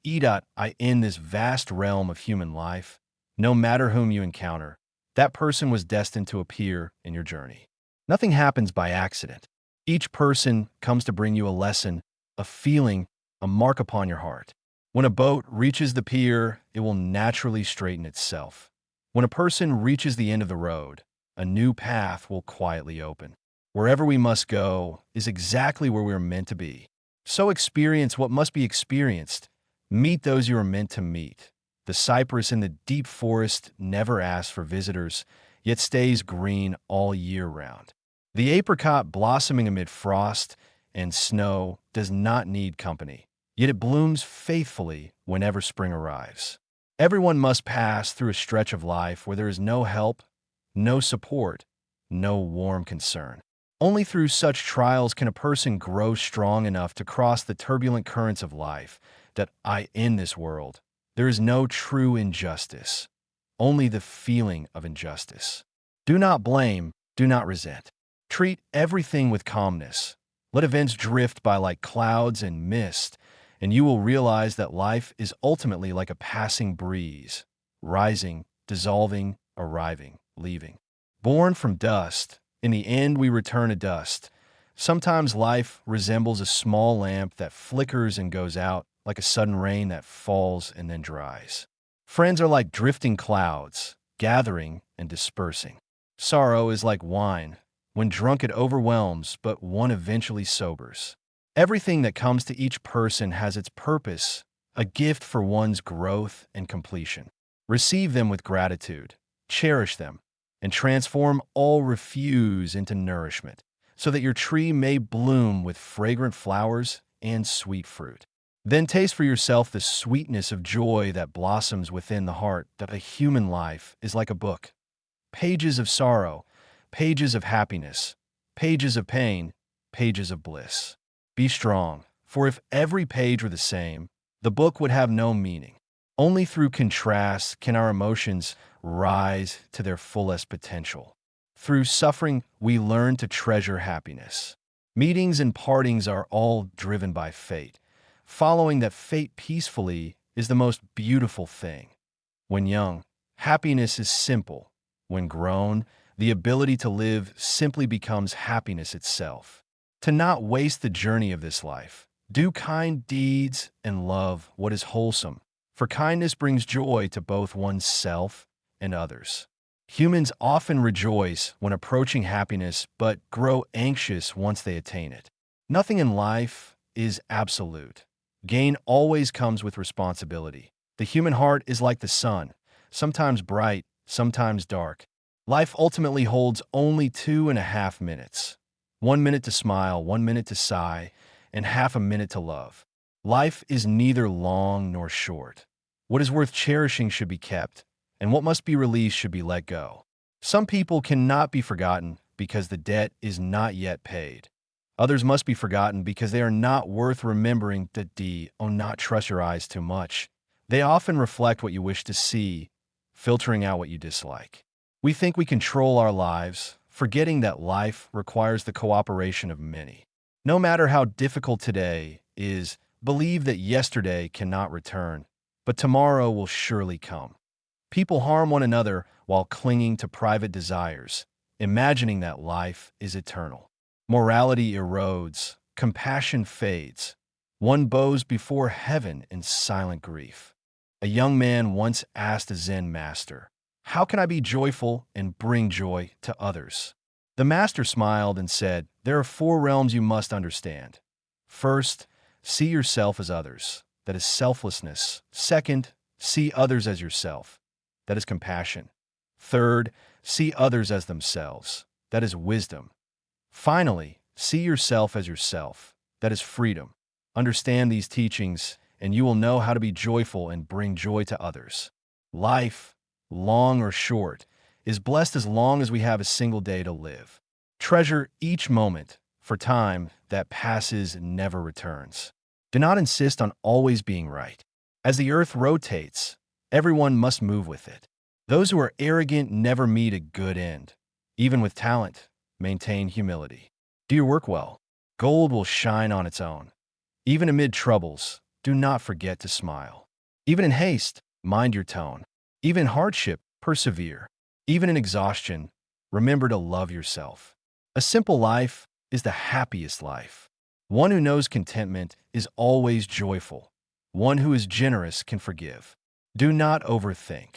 In this vast realm of human life, no matter whom you encounter, that person was destined to appear in your journey. Nothing happens by accident. Each person comes to bring you a lesson, a feeling, a mark upon your heart. When a boat reaches the pier, it will naturally straighten itself. When a person reaches the end of the road, a new path will quietly open. Wherever we must go is exactly where we're meant to be. So experience what must be experienced. Meet those you are meant to meet. The cypress in the deep forest never asks for visitors, yet stays green all year round. The apricot blossoming amid frost and snow does not need company, yet it blooms faithfully whenever spring arrives. Everyone must pass through a stretch of life where there is no help, no support, no warm concern. Only through such trials can a person grow strong enough to cross the turbulent currents of life. In this world, there is no true injustice, only the feeling of injustice. Do not blame, do not resent. Treat everything with calmness. Let events drift by like clouds and mist, and you will realize that life is ultimately like a passing breeze, rising, dissolving, arriving, leaving. Born from dust, in the end we return to dust. Sometimes life resembles a small lamp that flickers and goes out, like a sudden rain that falls and then dries. Friends are like drifting clouds, gathering and dispersing. Sorrow is like wine. When drunk it overwhelms, but one eventually sobers. Everything that comes to each person has its purpose, a gift for one's growth and completion. Receive them with gratitude, cherish them, and transform all refuse into nourishment, so that your tree may bloom with fragrant flowers and sweet fruit. Then taste for yourself the sweetness of joy that blossoms within the heart. That a human life is like a book. Pages of sorrow, pages of happiness, pages of pain, pages of bliss. Be strong, for if every page were the same, the book would have no meaning. Only through contrast can our emotions rise to their fullest potential. Through suffering, we learn to treasure happiness. Meetings and partings are all driven by fate. Following that fate peacefully is the most beautiful thing. When young, happiness is simple. When grown, the ability to live simply becomes happiness itself. To not waste the journey of this life, do kind deeds and love what is wholesome, for kindness brings joy to both oneself and others. Humans often rejoice when approaching happiness, but grow anxious once they attain it. Nothing in life is absolute. Gain always comes with responsibility. The human heart is like the sun, sometimes bright, sometimes dark. Life ultimately holds only 2.5 minutes. 1 minute to smile, 1 minute to sigh, and half a minute to love. Life is neither long nor short. What is worth cherishing should be kept, and what must be released should be let go. Some people cannot be forgotten because the debt is not yet paid. Others must be forgotten because they are not worth remembering. Not trust your eyes too much. They often reflect what you wish to see, filtering out what you dislike. We think we control our lives, forgetting that life requires the cooperation of many. No matter how difficult today is, believe that yesterday cannot return, but tomorrow will surely come. People harm one another while clinging to private desires, imagining that life is eternal. Morality erodes, compassion fades. One bows before heaven in silent grief. A young man once asked a Zen master, "How can I be joyful and bring joy to others?" The master smiled and said, "There are 4 realms you must understand: First, see yourself as others. That is selflessness. Second, see others as yourself. That is compassion. Third, see others as themselves. That is wisdom. Finally, see yourself as yourself. That is freedom. Understand these teachings, and you will know how to be joyful and bring joy to others. Life, long or short, is blessed as long as we have a single day to live. Treasure each moment, for time that passes never returns. Do not insist on always being right. As the earth rotates, everyone must move with it. Those who are arrogant never meet a good end. Even with talent, maintain humility. Do your work well. Gold will shine on its own. Even amid troubles, do not forget to smile. Even in haste, mind your tone. Even in hardship, persevere. Even in exhaustion, remember to love yourself. A simple life is the happiest life. One who knows contentment is always joyful. One who is generous can forgive. Do not overthink.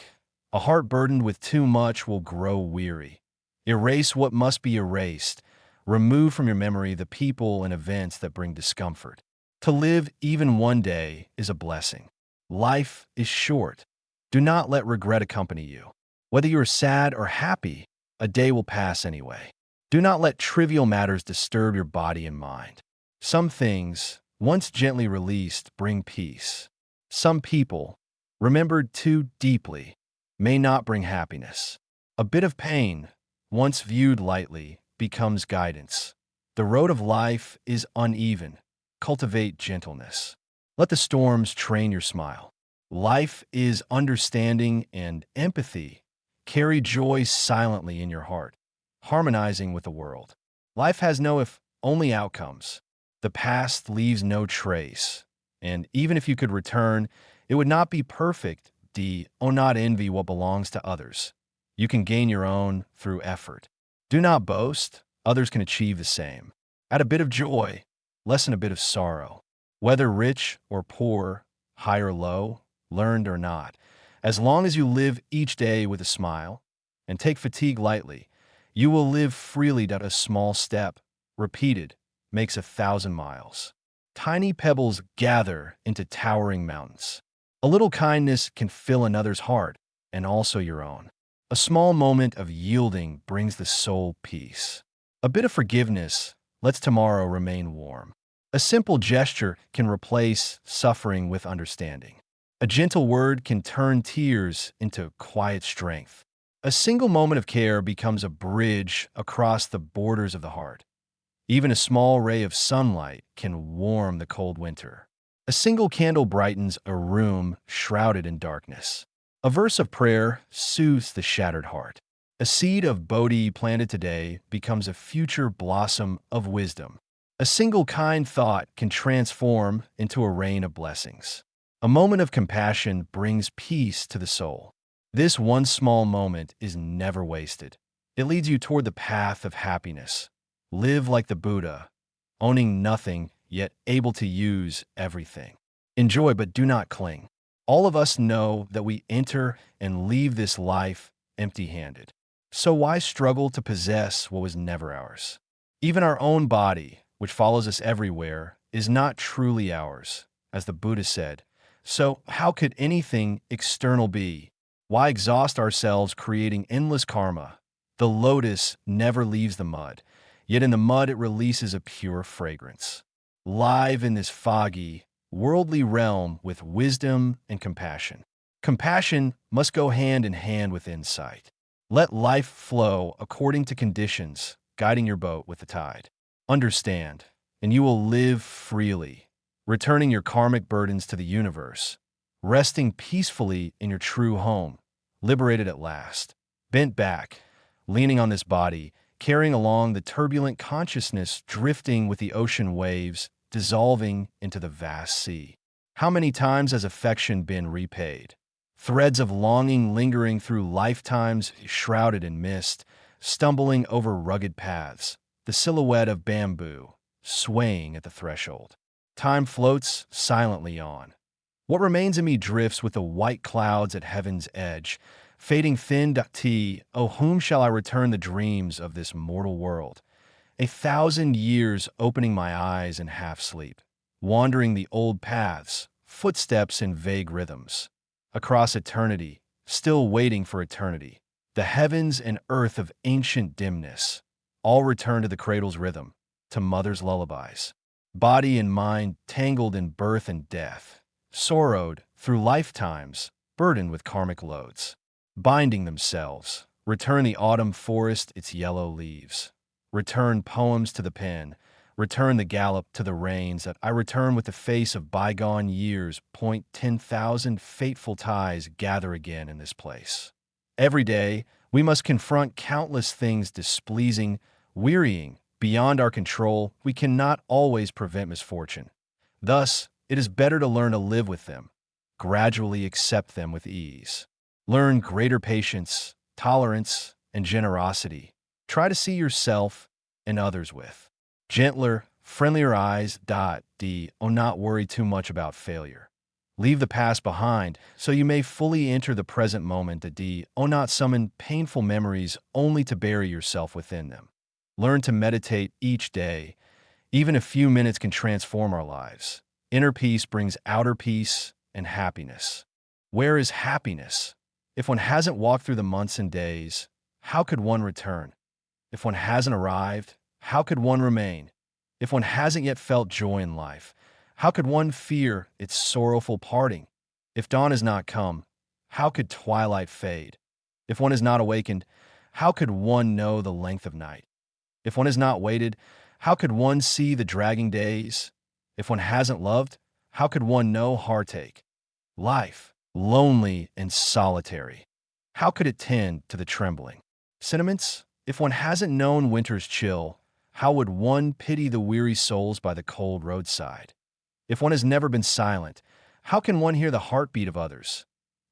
A heart burdened with too much will grow weary. Erase what must be erased. Remove from your memory the people and events that bring discomfort. To live even one day is a blessing. Life is short. Do not let regret accompany you. Whether you are sad or happy, a day will pass anyway. Do not let trivial matters disturb your body and mind. Some things, once gently released, bring peace. Some people, remembered too deeply, may not bring happiness. A bit of pain, once viewed lightly, becomes guidance. The road of life is uneven. Cultivate gentleness. Let the storms train your smile. Life is understanding and empathy. Carry joy silently in your heart, harmonizing with the world. Life has no if only outcomes. The past leaves no trace. And even if you could return, it would not be perfect. Not envy what belongs to others. You can gain your own through effort. Do not boast. Others can achieve the same. Add a bit of joy, lessen a bit of sorrow. Whether rich or poor, high or low, learned or not, as long as you live each day with a smile and take fatigue lightly, you will live freely. A small step, repeated, makes 1,000 miles. Tiny pebbles gather into towering mountains. A little kindness can fill another's heart and also your own. A small moment of yielding brings the soul peace. A bit of forgiveness lets tomorrow remain warm. A simple gesture can replace suffering with understanding. A gentle word can turn tears into quiet strength. A single moment of care becomes a bridge across the borders of the heart. Even a small ray of sunlight can warm the cold winter. A single candle brightens a room shrouded in darkness. A verse of prayer soothes the shattered heart. A seed of Bodhi planted today becomes a future blossom of wisdom. A single kind thought can transform into a rain of blessings. A moment of compassion brings peace to the soul. This one small moment is never wasted. It leads you toward the path of happiness. Live like the Buddha, owning nothing, yet able to use everything. Enjoy, but do not cling. All of us know that we enter and leave this life empty-handed. So why struggle to possess what was never ours? Even our own body, which follows us everywhere, is not truly ours, as the Buddha said. So how could anything external be? Why exhaust ourselves creating endless karma? The lotus never leaves the mud, yet in the mud it releases a pure fragrance. Live in this foggy, worldly realm with wisdom and compassion. Compassion must go hand in hand with insight. Let life flow according to conditions, guiding your boat with the tide. Understand, and you will live freely, returning your karmic burdens to the universe, resting peacefully in your true home, liberated at last, bent back, leaning on this body, carrying along the turbulent consciousness drifting with the ocean waves, dissolving into the vast sea. How many times has affection been repaid? Threads of longing lingering through lifetimes shrouded in mist, stumbling over rugged paths, the silhouette of bamboo, swaying at the threshold. Time floats silently on. What remains of me drifts with the white clouds at heaven's edge, fading thin. Oh, whom shall I return the dreams of this mortal world? 1,000 years opening my eyes in half-sleep, wandering the old paths, footsteps in vague rhythms. Across eternity, still waiting for eternity. The heavens and earth of ancient dimness, all return to the cradle's rhythm, to mother's lullabies. Body and mind tangled in birth and death, sorrowed through lifetimes, burdened with karmic loads. Binding themselves, return the autumn forest its yellow leaves. Return poems to the pen, return the gallop to the reins, that I return with the face of bygone years, point 10,000 fateful ties gather again in this place. Every day, we must confront countless things displeasing, wearying, beyond our control. We cannot always prevent misfortune. Thus, it is better to learn to live with them, gradually accept them with ease. Learn greater patience, tolerance, and generosity. Try to see yourself and others with gentler, friendlier eyes. Not worry too much about failure. Leave the past behind so you may fully enter the present moment. Not summon painful memories only to bury yourself within them. Learn to meditate each day. Even a few minutes can transform our lives. Inner peace brings outer peace and happiness. Where is happiness? If one hasn't walked through the months and days, how could one return? If one hasn't arrived, how could one remain? If one hasn't yet felt joy in life, how could one fear its sorrowful parting? If dawn has not come, how could twilight fade? If one is not awakened, how could one know the length of night? If one has not waited, how could one see the dragging days? If one hasn't loved, how could one know heartache? Life, lonely and solitary, how could it tend to the trembling sentiments? If one hasn't known winter's chill, how would one pity the weary souls by the cold roadside? If one has never been silent, how can one hear the heartbeat of others?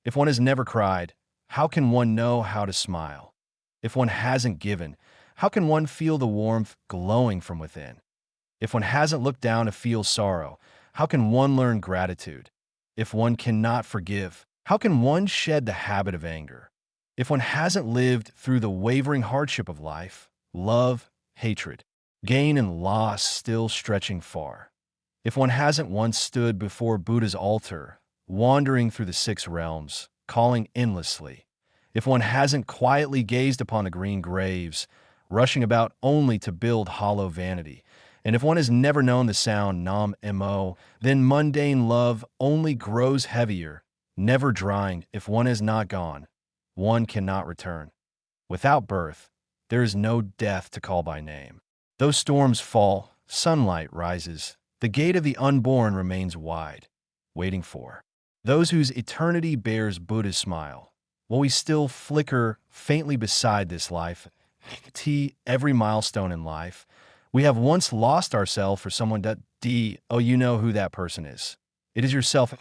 If one has never cried, how can one know how to smile? If one hasn't given, how can one feel the warmth glowing from within? If one hasn't looked down to feel sorrow, how can one learn gratitude? If one cannot forgive, how can one shed the habit of anger? If one hasn't lived through the wavering hardship of life, love, hatred, gain and loss still stretching far. If one hasn't once stood before Buddha's altar, wandering through the 6 realms, calling endlessly. If one hasn't quietly gazed upon the green graves, rushing about only to build hollow vanity. And if one has never known the sound Nam Mo, then mundane love only grows heavier, never drying. If one has not gone, one cannot return. Without birth, there is no death to call by name. Though storms fall, sunlight rises, the gate of the unborn remains wide, waiting for those whose eternity bears Buddha's smile. While we still flicker faintly beside this life, every milestone in life, we have once lost ourselves for someone that you know who that person is. It is yourself.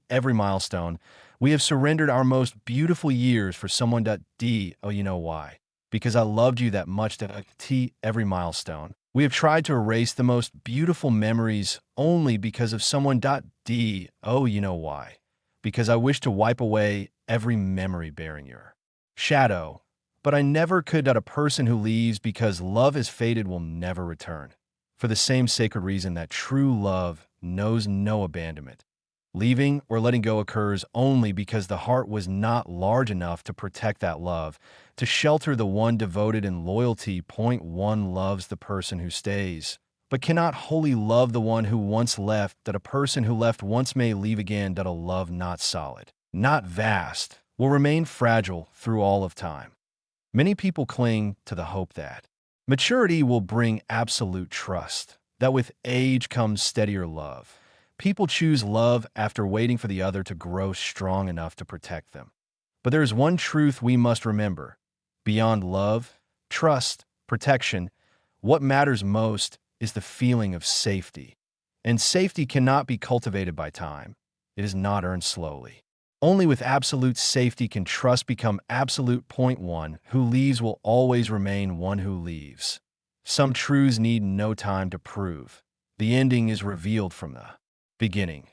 Every milestone, we have surrendered our most beautiful years for someone that you know why. Because I loved you that much that every milestone. We have tried to erase the most beautiful memories only because of someone you know why. Because I wish to wipe away every memory bearing your shadow. But I never could. That a person who leaves because love is fated will never return. For the same sacred reason that true love knows no abandonment. Leaving or letting go occurs only because the heart was not large enough to protect that love, to shelter the one devoted in loyalty. Point one loves the person who stays, but cannot wholly love the one who once left. That a person who left once may leave again. That a love not solid, not vast, will remain fragile through all of time. Many people cling to the hope that maturity will bring absolute trust, that with age comes steadier love. People choose love after waiting for the other to grow strong enough to protect them. But there is one truth we must remember. Beyond love, trust, protection, what matters most is the feeling of safety. And safety cannot be cultivated by time. It is not earned slowly. Only with absolute safety can trust become absolute. Point one, who leaves will always remain one who leaves. Some truths need no time to prove. The ending is revealed from the beginning.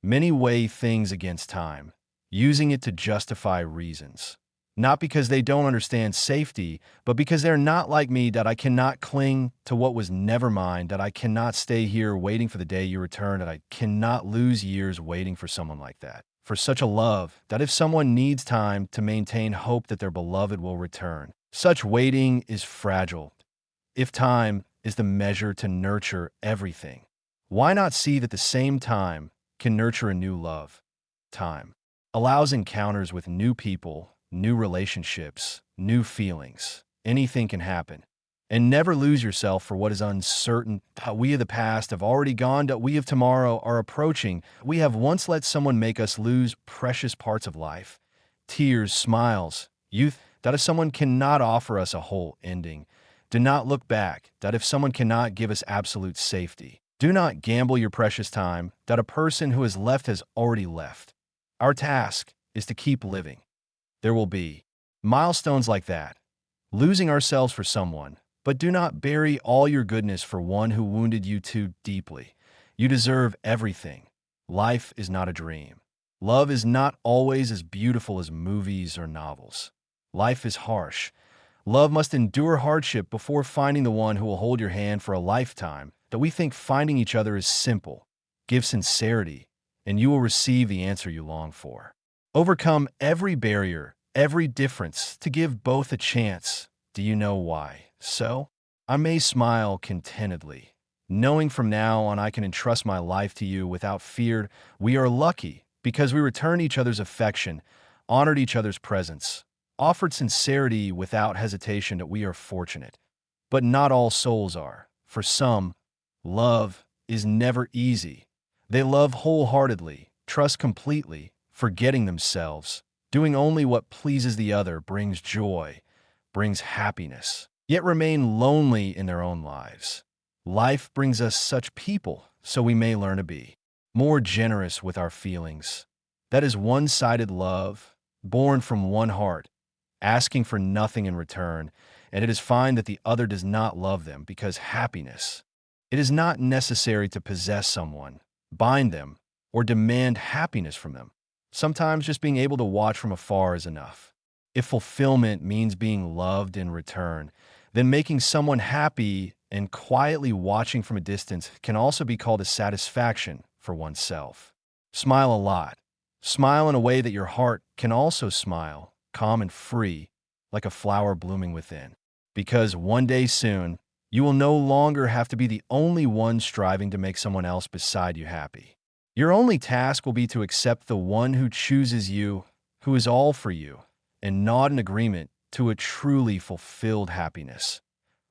Many weigh things against time, using it to justify reasons. Not because they don't understand safety, but because they're not like me, that I cannot cling to what was never mine, that I cannot stay here waiting for the day you return, that I cannot lose years waiting for someone like that. For such a love, that if someone needs time to maintain hope that their beloved will return, such waiting is fragile. If time is the measure to nurture everything, why not see that the same time can nurture a new love? Time allows encounters with new people, new relationships, new feelings. Anything can happen. And never lose yourself for what is uncertain. We of the past have already gone, that we of tomorrow are approaching. We have once let someone make us lose precious parts of life. Tears, smiles, youth, that if someone cannot offer us a whole ending. Do not look back, that if someone cannot give us absolute safety. Do not gamble your precious time, that a person who has left has already left. Our task is to keep living. There will be milestones like that, losing ourselves for someone, but do not bury all your goodness for one who wounded you too deeply. You deserve everything. Life is not a dream. Love is not always as beautiful as movies or novels. Life is harsh. Love must endure hardship before finding the one who will hold your hand for a lifetime. That we think finding each other is simple. Give sincerity, and you will receive the answer you long for. Overcome every barrier, every difference, to give both a chance. Do you know why? So, I may smile contentedly, knowing from now on I can entrust my life to you without fear. We are lucky because we returned each other's affection, honored each other's presence, offered sincerity without hesitation. That we are fortunate. But not all souls are. For some, love is never easy. They love wholeheartedly, trust completely, forgetting themselves. Doing only what pleases the other brings joy, brings happiness, yet remain lonely in their own lives. Life brings us such people, so we may learn to be more generous with our feelings. That is one-sided love, born from one heart, asking for nothing in return, and it is fine that the other does not love them, because happiness. It is not necessary to possess someone, bind them, or demand happiness from them. Sometimes just being able to watch from afar is enough. If fulfillment means being loved in return, then making someone happy and quietly watching from a distance can also be called a satisfaction for oneself. Smile a lot. Smile in a way that your heart can also smile, calm and free, like a flower blooming within. Because one day soon, you will no longer have to be the only one striving to make someone else beside you happy. Your only task will be to accept the one who chooses you, who is all for you, and nod in agreement to a truly fulfilled happiness.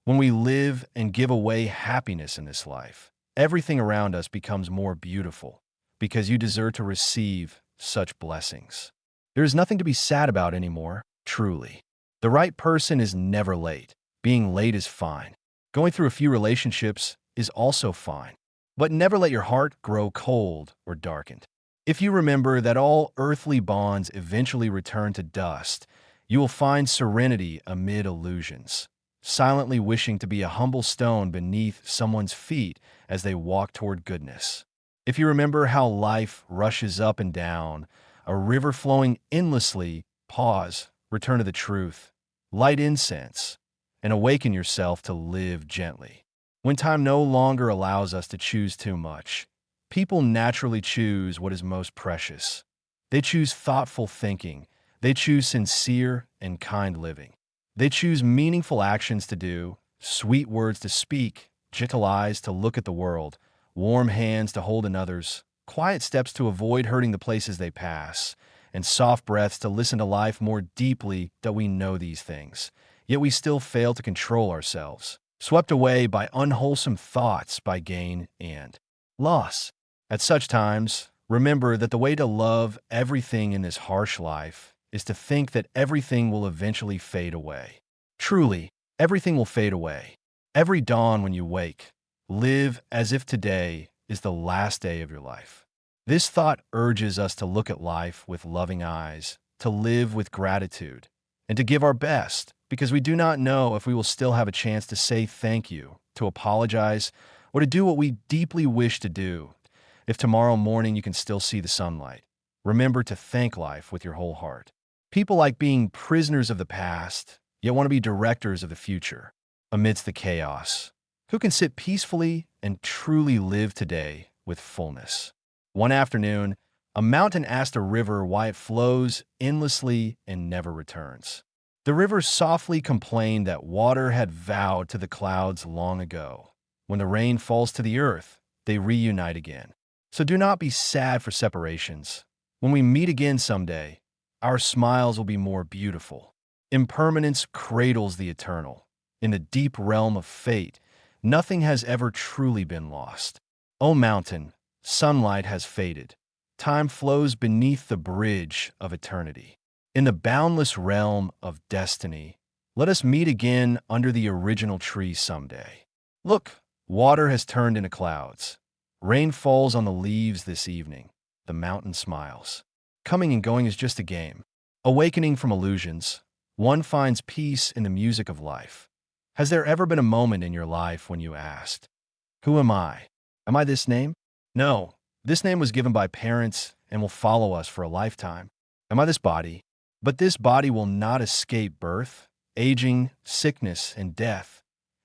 When we live and give away happiness in this life, everything around us becomes more beautiful, because you deserve to receive such blessings. There is nothing to be sad about anymore, truly. The right person is never late. Being late is fine. Going through a few relationships is also fine. But never let your heart grow cold or darkened. If you remember that all earthly bonds eventually return to dust, you will find serenity amid illusions, silently wishing to be a humble stone beneath someone's feet as they walk toward goodness. If you remember how life rushes up and down, a river flowing endlessly, pause, return to the truth, light incense, and awaken yourself to live gently. When time no longer allows us to choose too much, people naturally choose what is most precious. They choose thoughtful thinking. They choose sincere and kind living. They choose meaningful actions to do, sweet words to speak, gentle eyes to look at the world, warm hands to hold in others, quiet steps to avoid hurting the places they pass, and soft breaths to listen to life more deeply. That we know these things, yet we still fail to control ourselves, swept away by unwholesome thoughts, by gain and loss. At such times, remember that the way to love everything in this harsh life is to think that everything will eventually fade away. Truly, everything will fade away. Every dawn when you wake, live as if today is the last day of your life. This thought urges us to look at life with loving eyes, to live with gratitude, and to give our best, because we do not know if we will still have a chance to say thank you, to apologize, or to do what we deeply wish to do. If tomorrow morning you can still see the sunlight, remember to thank life with your whole heart. People like being prisoners of the past, yet want to be directors of the future. Amidst the chaos, who can sit peacefully and truly live today with fullness? One afternoon, a mountain asked a river why it flows endlessly and never returns. The river softly complained that water had vowed to the clouds long ago. When the rain falls to the earth, they reunite again. So do not be sad for separations. When we meet again someday, our smiles will be more beautiful. Impermanence cradles the eternal. In the deep realm of fate, nothing has ever truly been lost. O mountain, sunlight has faded. Time flows beneath the bridge of eternity. In the boundless realm of destiny, let us meet again under the original tree someday. Look, water has turned into clouds. Rain falls on the leaves this evening. The mountain smiles. Coming and going is just a game. Awakening from illusions, one finds peace in the music of life. Has there ever been a moment in your life when you asked, "Who am I? Am I this name?" No, this name was given by parents and will follow us for a lifetime. Am I this body? But this body will not escape birth, aging, sickness, and death.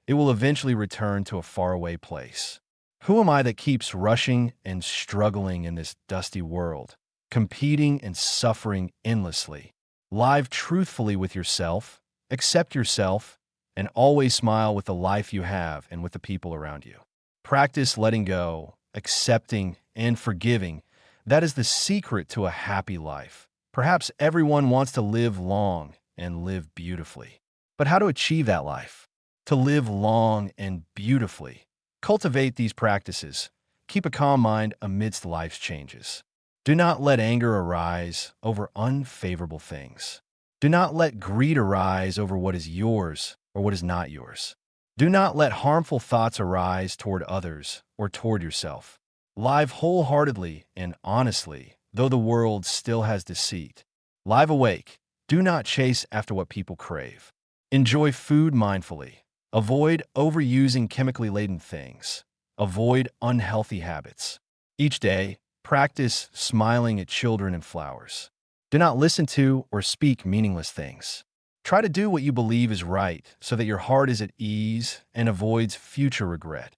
It will eventually return to a faraway place. Who am I that keeps rushing and struggling in this dusty world, competing and suffering endlessly? Live truthfully with yourself, accept yourself, and always smile with the life you have and with the people around you. Practice letting go, accepting, and forgiving. That is the secret to a happy life. Perhaps everyone wants to live long and live beautifully. But how to achieve that life? To live long and beautifully. Cultivate these practices. Keep a calm mind amidst life's changes. Do not let anger arise over unfavorable things. Do not let greed arise over what is yours or what is not yours. Do not let harmful thoughts arise toward others or toward yourself. Live wholeheartedly and honestly, though the world still has deceit. Live awake. Do not chase after what people crave. Enjoy food mindfully. Avoid overusing chemically laden things. Avoid unhealthy habits. Each day, practice smiling at children and flowers. Do not listen to or speak meaningless things. Try to do what you believe is right so that your heart is at ease and avoids future regret.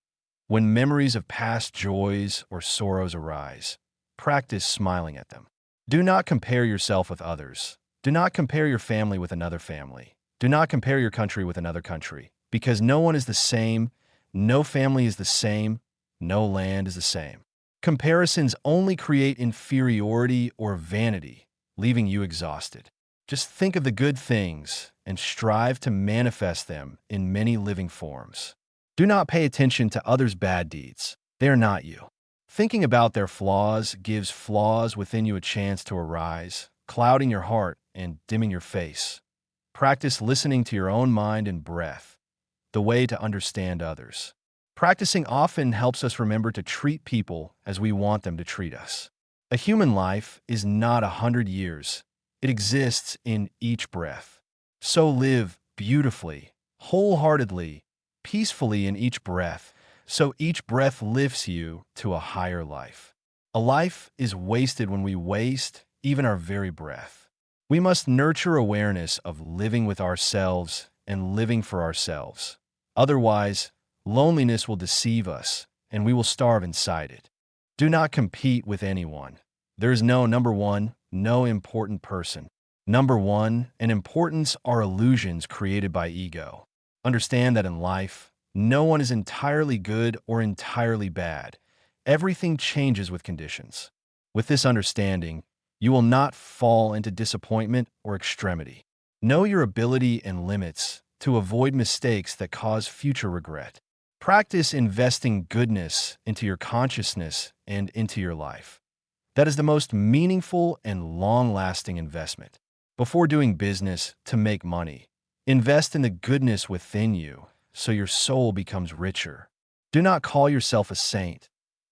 When memories of past joys or sorrows arise, practice smiling at them. Do not compare yourself with others. Do not compare your family with another family. Do not compare your country with another country, because no one is the same, no family is the same, no land is the same. Comparisons only create inferiority or vanity, leaving you exhausted. Just think of the good things and strive to manifest them in many living forms. Do not pay attention to others' bad deeds. They are not you. Thinking about their flaws gives flaws within you a chance to arise, clouding your heart and dimming your face. Practice listening to your own mind and breath, the way to understand others. Practicing often helps us remember to treat people as we want them to treat us. A human life is not 100 years. It exists in each breath. So live beautifully, wholeheartedly, peacefully in each breath, so each breath lifts you to a higher life. A life is wasted when we waste even our very breath. We must nurture awareness of living with ourselves and living for ourselves. Otherwise, loneliness will deceive us, and we will starve inside it. Do not compete with anyone. There is no number one, no important person. Number one and importance are illusions created by ego. Understand that in life, no one is entirely good or entirely bad. Everything changes with conditions. With this understanding, you will not fall into disappointment or extremity. Know your ability and limits to avoid mistakes that cause future regret. Practice investing goodness into your consciousness and into your life. That is the most meaningful and long-lasting investment. Before doing business to make money, invest in the goodness within you so your soul becomes richer. Do not call yourself a saint,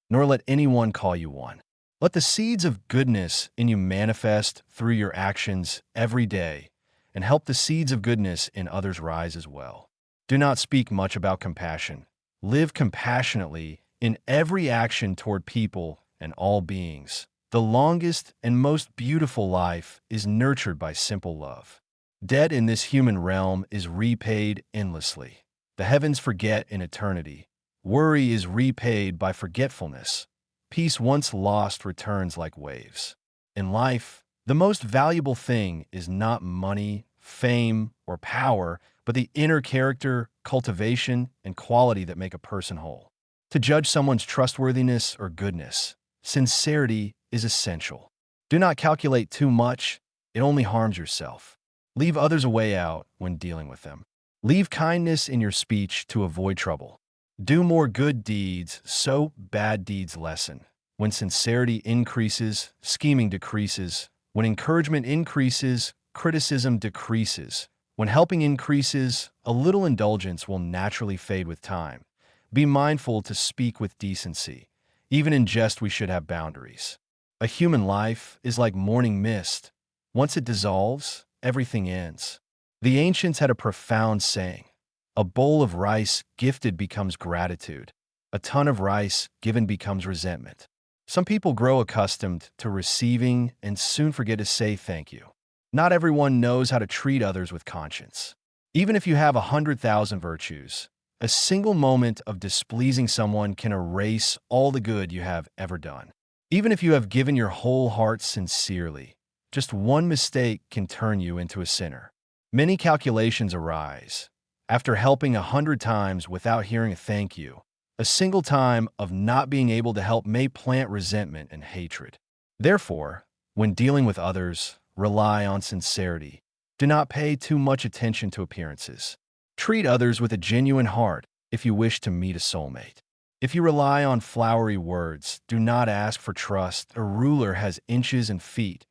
nor let anyone call you one. Let the seeds of goodness in you manifest through your actions every day and help the seeds of goodness in others rise as well. Do not speak much about compassion. Live compassionately in every action toward people and all beings. The longest and most beautiful life is nurtured by simple love. Debt in this human realm is repaid endlessly. The heavens forget in eternity. Worry is repaid by forgetfulness. Peace once lost returns like waves. In life, the most valuable thing is not money, fame, or power, but the inner character, cultivation, and quality that make a person whole. To judge someone's trustworthiness or goodness, sincerity is essential. Do not calculate too much, it only harms yourself. Leave others a way out when dealing with them. Leave kindness in your speech to avoid trouble. Do more good deeds so bad deeds lessen. When sincerity increases, scheming decreases. When encouragement increases, criticism decreases. When helping increases, a little indulgence will naturally fade with time. Be mindful to speak with decency. Even in jest, we should have boundaries. A human life is like morning mist. Once it dissolves, everything ends. The ancients had a profound saying: a bowl of rice gifted becomes gratitude. A ton of rice given becomes resentment. Some people grow accustomed to receiving and soon forget to say thank you. Not everyone knows how to treat others with conscience. Even if you have 100,000 virtues, a single moment of displeasing someone can erase all the good you have ever done. Even if you have given your whole heart sincerely, just one mistake can turn you into a sinner. Many calculations arise. After helping 100 times without hearing a thank you, a single time of not being able to help may plant resentment and hatred. Therefore, when dealing with others, rely on sincerity. Do not pay too much attention to appearances. Treat others with a genuine heart if you wish to meet a soulmate. If you rely on flowery words, do not ask for trust. A ruler has inches and feet.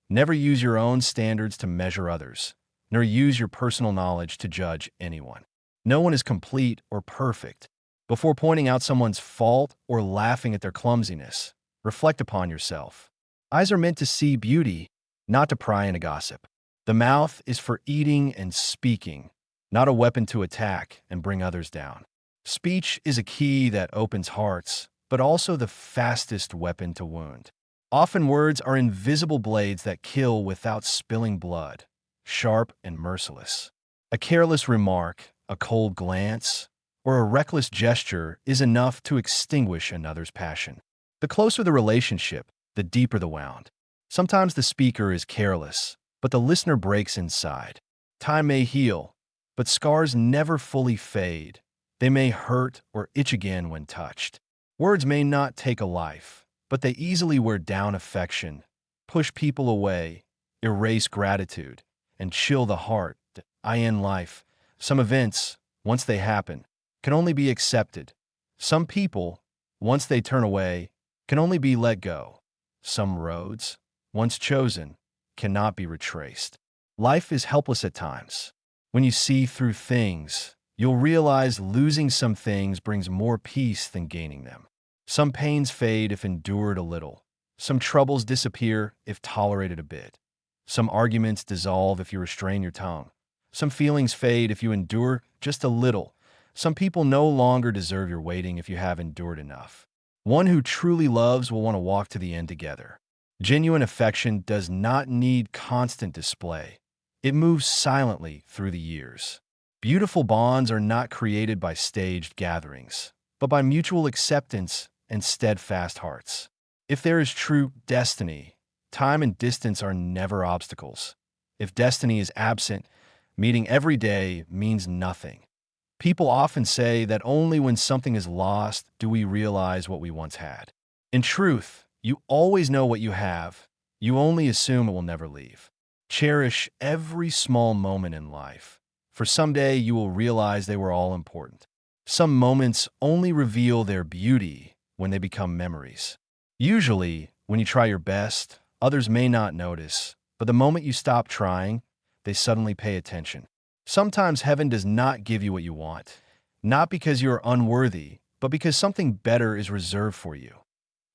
Never use your own standards to measure others, nor use your personal knowledge to judge anyone. No one is complete or perfect. Before pointing out someone's fault or laughing at their clumsiness, reflect upon yourself. Eyes are meant to see beauty, not to pry into gossip. The mouth is for eating and speaking, not a weapon to attack and bring others down. Speech is a key that opens hearts, but also the fastest weapon to wound. Often words are invisible blades that kill without spilling blood, sharp and merciless. A careless remark, a cold glance, or a reckless gesture is enough to extinguish another's passion. The closer the relationship, the deeper the wound. Sometimes the speaker is careless, but the listener breaks inside. Time may heal, but scars never fully fade. They may hurt or itch again when touched. Words may not take a life, but they easily wear down affection, push people away, erase gratitude, and chill the heart. In life, some events, once they happen, can only be accepted. Some people, once they turn away, can only be let go. Some roads, once chosen, cannot be retraced. Life is helpless at times. When you see through things, you'll realize losing some things brings more peace than gaining them. Some pains fade if endured a little. Some troubles disappear if tolerated a bit. Some arguments dissolve if you restrain your tongue. Some feelings fade if you endure just a little. Some people no longer deserve your waiting if you have endured enough. One who truly loves will want to walk to the end together. Genuine affection does not need constant display. It moves silently through the years. Beautiful bonds are not created by staged gatherings, but by mutual acceptance and steadfast hearts. If there is true destiny, time and distance are never obstacles. If destiny is absent, meeting every day means nothing. People often say that only when something is lost do we realize what we once had. In truth, you always know what you have. You only assume it will never leave. Cherish every small moment in life, for someday you will realize they were all important. Some moments only reveal their beauty when they become memories. Usually, when you try your best, others may not notice, but the moment you stop trying, they suddenly pay attention. Sometimes heaven does not give you what you want, not because you are unworthy, but because something better is reserved for you.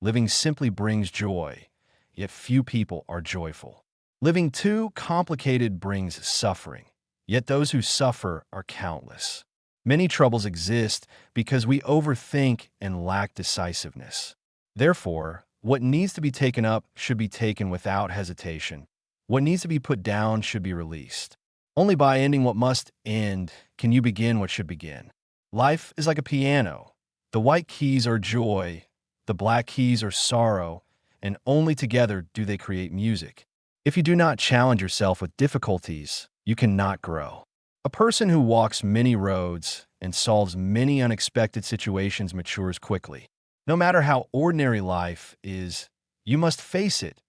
Living simply brings joy, yet few people are joyful. Living too complicated brings suffering, yet those who suffer are countless. Many troubles exist because we overthink and lack decisiveness. Therefore, What needs to be taken up should be taken without hesitation. What needs to be put down should be released. Only by ending what must end can you begin what should begin. Life is like a piano. The white keys are joy, the black keys are sorrow, and only together do they create music. If you do not challenge yourself with difficulties, you cannot grow. A person who walks many roads and solves many unexpected situations matures quickly. No matter how ordinary life is, you must face it.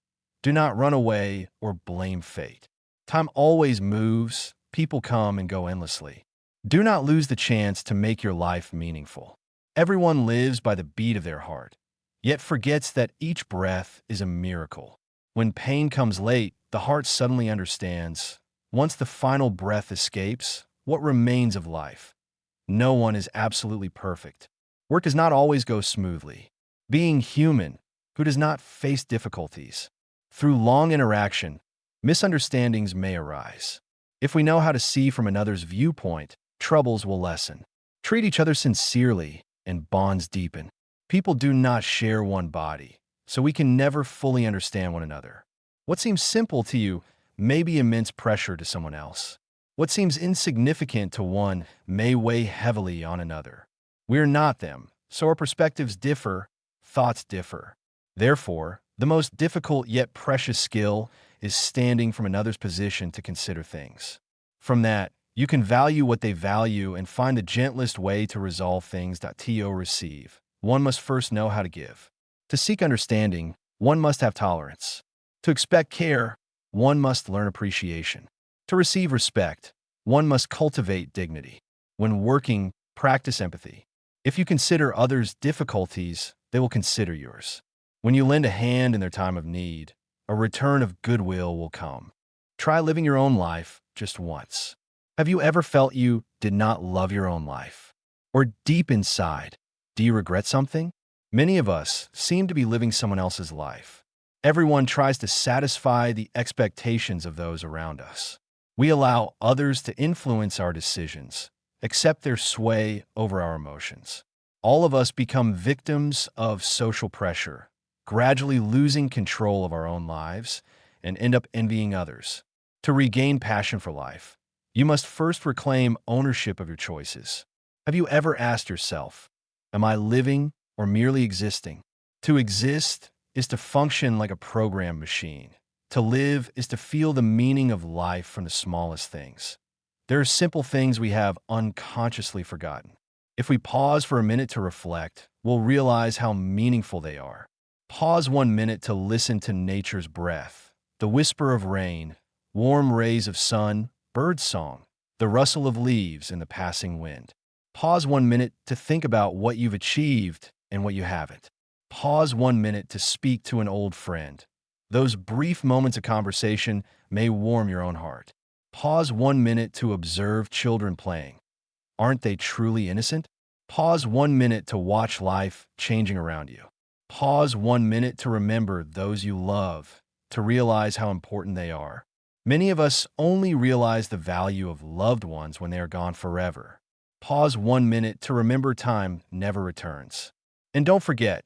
Do not run away or blame fate. Time always moves, people come and go endlessly. Do not lose the chance to make your life meaningful. Everyone lives by the beat of their heart, yet forgets that each breath is a miracle. When pain comes late, the heart suddenly understands. Once the final breath escapes, what remains of life? No one is absolutely perfect. Work does not always go smoothly. Being human, who does not face difficulties? Through long interaction, misunderstandings may arise. If we know how to see from another's viewpoint, troubles will lessen. Treat each other sincerely, and bonds deepen. People do not share one body, so we can never fully understand one another. What seems simple to you may be immense pressure to someone else. What seems insignificant to one may weigh heavily on another. We are not them, so our perspectives differ, thoughts differ. Therefore, the most difficult yet precious skill is standing from another's position to consider things. From that, you can value what they value and find the gentlest way to resolve things. To receive, one must first know how to give. To seek understanding, one must have tolerance. To expect care, one must learn appreciation. To receive respect, one must cultivate dignity. When working, practice empathy. If you consider others' difficulties, they will consider yours. When you lend a hand in their time of need, a return of goodwill will come. Try living your own life just once. Have you ever felt you did not love your own life? Or deep inside, do you regret something? Many of us seem to be living someone else's life. Everyone tries to satisfy the expectations of those around us. We allow others to influence our decisions, accept their sway over our emotions. All of us become victims of social pressure, gradually losing control of our own lives and end up envying others. To regain passion for life, you must first reclaim ownership of your choices. Have you ever asked yourself, am I living or merely existing? To exist is to function like a programmed machine. To live is to feel the meaning of life from the smallest things. There are simple things we have unconsciously forgotten. If we pause for a minute to reflect, we'll realize how meaningful they are. Pause 1 minute to listen to nature's breath, the whisper of rain, warm rays of sun, bird song, the rustle of leaves in the passing wind. Pause 1 minute to think about what you've achieved and what you haven't. Pause 1 minute to speak to an old friend. Those brief moments of conversation may warm your own heart. Pause 1 minute to observe children playing. Aren't they truly innocent? Pause 1 minute to watch life changing around you. Pause 1 minute to remember those you love, to realize how important they are. Many of us only realize the value of loved ones when they are gone forever. Pause 1 minute to remember time never returns. And don't forget,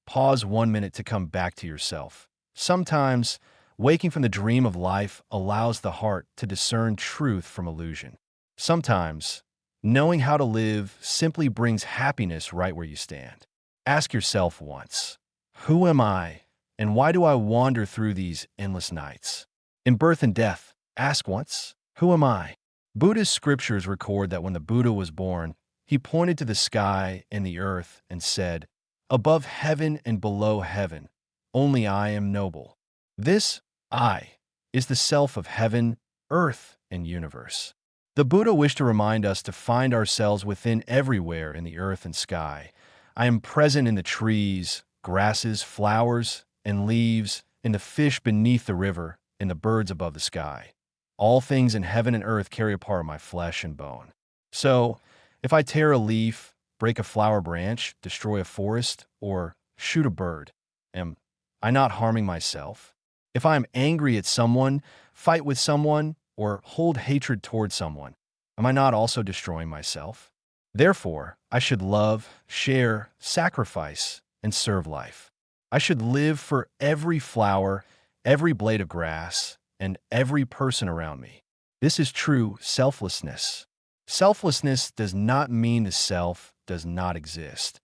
pause 1 minute to come back to yourself. Sometimes, waking from the dream of life allows the heart to discern truth from illusion. Sometimes, knowing how to live simply brings happiness right where you stand. Ask yourself once, who am I, and why do I wander through these endless nights? In birth and death, ask once, who am I? Buddhist scriptures record that when the Buddha was born, he pointed to the sky and the earth and said, above heaven and below heaven, only I am noble. This I is the self of heaven, earth, and universe. The Buddha wished to remind us to find ourselves within everywhere in the earth and sky. I am present in the trees, grasses, flowers, and leaves, in the fish beneath the river, in the birds above the sky. All things in heaven and earth carry a part of my flesh and bone. So, if I tear a leaf, break a flower branch, destroy a forest, or shoot a bird, am I not harming myself? If I am angry at someone, fight with someone, or hold hatred toward someone, am I not also destroying myself? Therefore, I should love, share, sacrifice, and serve life. I should live for every flower, every blade of grass, and every person around me. This is true selflessness. Selflessness does not mean the self does not exist.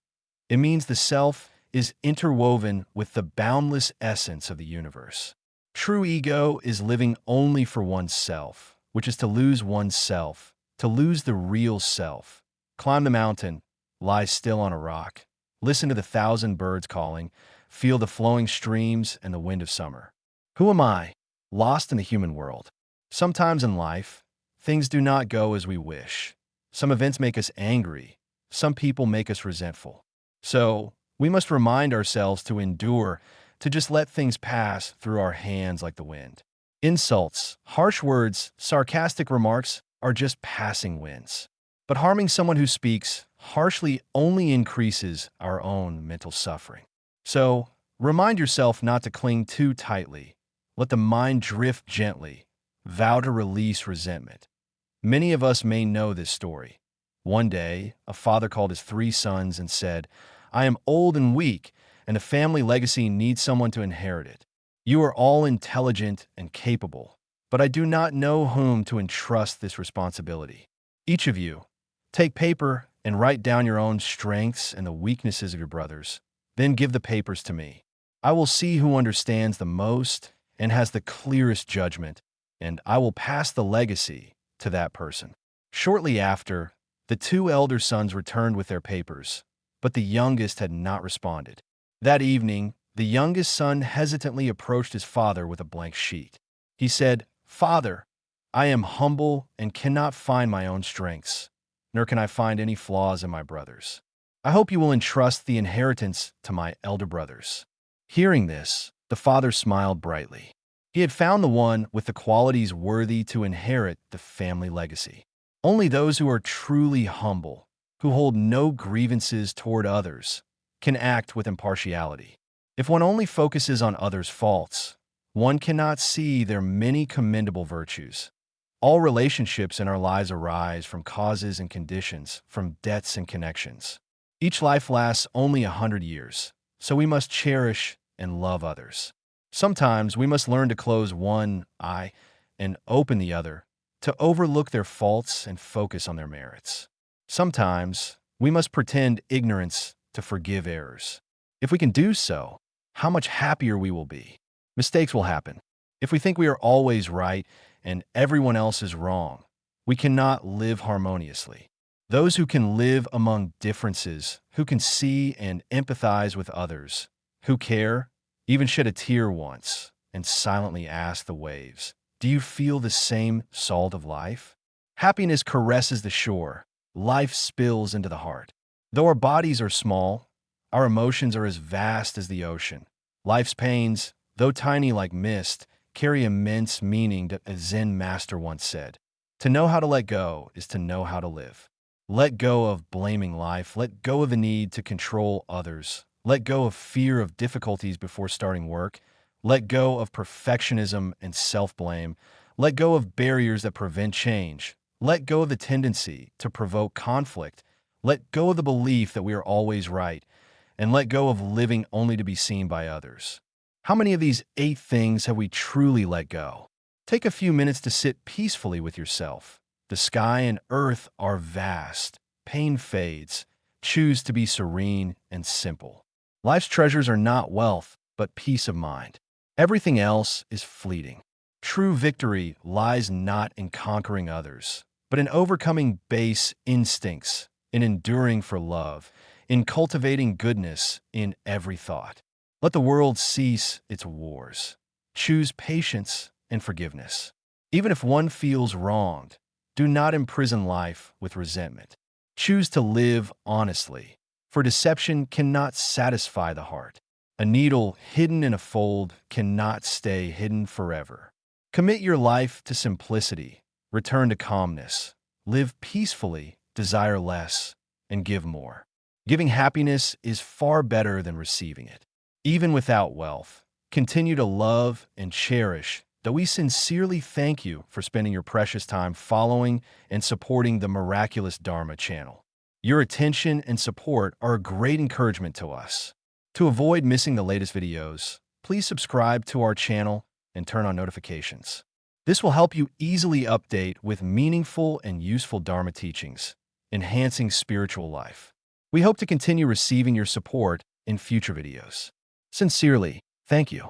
It means the self is interwoven with the boundless essence of the universe. True ego is living only for oneself, which is to lose oneself, to lose the real self. Climb the mountain, lie still on a rock, listen to the thousand birds calling, feel the flowing streams and the wind of summer. Who am I? Lost in the human world. Sometimes in life, things do not go as we wish. Some events make us angry. Some people make us resentful. So, we must remind ourselves to endure, to just let things pass through our hands like the wind. Insults, harsh words, sarcastic remarks are just passing winds. But harming someone who speaks harshly only increases our own mental suffering. So, remind yourself not to cling too tightly. Let the mind drift gently. Vow to release resentment. Many of us may know this story. One day, a father called his 3 sons and said, "I am old and weak, and the family legacy needs someone to inherit it. You are all intelligent and capable, but I do not know whom to entrust this responsibility. Each of you, take paper and write down your own strengths and the weaknesses of your brothers. Then give the papers to me. I will see who understands the most and has the clearest judgment, and I will pass the legacy to that person." Shortly after, the 2 elder sons returned with their papers, but the youngest had not responded. That evening, the youngest son hesitantly approached his father with a blank sheet. He said, "Father, I am humble and cannot find my own strengths, nor can I find any flaws in my brothers. I hope you will entrust the inheritance to my elder brothers." Hearing this, the father smiled brightly. He had found the one with the qualities worthy to inherit the family legacy. Only those who are truly humble, who hold no grievances toward others, can act with impartiality. If one only focuses on others' faults, one cannot see their many commendable virtues. All relationships in our lives arise from causes and conditions, from debts and connections. Each life lasts only 100 years, so we must cherish and love others. Sometimes we must learn to close one eye and open the other, to overlook their faults and focus on their merits. Sometimes we must pretend ignorance to forgive errors. If we can do so, how much happier we will be. Mistakes will happen. If we think we are always right and everyone else is wrong, we cannot live harmoniously. Those who can live among differences, who can see and empathize with others, who care, even shed a tear once, and silently ask the waves, "Do you feel the same salt of life?" Happiness caresses the shore. Life spills into the heart. Though our bodies are small, our emotions are as vast as the ocean. Life's pains, though tiny like mist, carry immense meaning, a Zen master once said. To know how to let go is to know how to live. Let go of blaming life. Let go of the need to control others. Let go of fear of difficulties before starting work. Let go of perfectionism and self-blame. Let go of barriers that prevent change. Let go of the tendency to provoke conflict. Let go of the belief that we are always right. And let go of living only to be seen by others. How many of these 8 things have we truly let go? Take a few minutes to sit peacefully with yourself. The sky and earth are vast. Pain fades. Choose to be serene and simple. Life's treasures are not wealth, but peace of mind. Everything else is fleeting. True victory lies not in conquering others, but in overcoming base instincts, in enduring for love, in cultivating goodness in every thought. Let the world cease its wars. Choose patience and forgiveness. Even if one feels wronged, do not imprison life with resentment. Choose to live honestly, for deception cannot satisfy the heart. A needle hidden in a fold cannot stay hidden forever. Commit your life to simplicity, return to calmness, live peacefully, desire less, and give more. Giving happiness is far better than receiving it. Even without wealth, continue to love and cherish, though we sincerely thank you for spending your precious time following and supporting the Miraculous Dharma channel. Your attention and support are a great encouragement to us. To avoid missing the latest videos, please subscribe to our channel and turn on notifications. This will help you easily update with meaningful and useful Dharma teachings, enhancing spiritual life. We hope to continue receiving your support in future videos. Sincerely, thank you.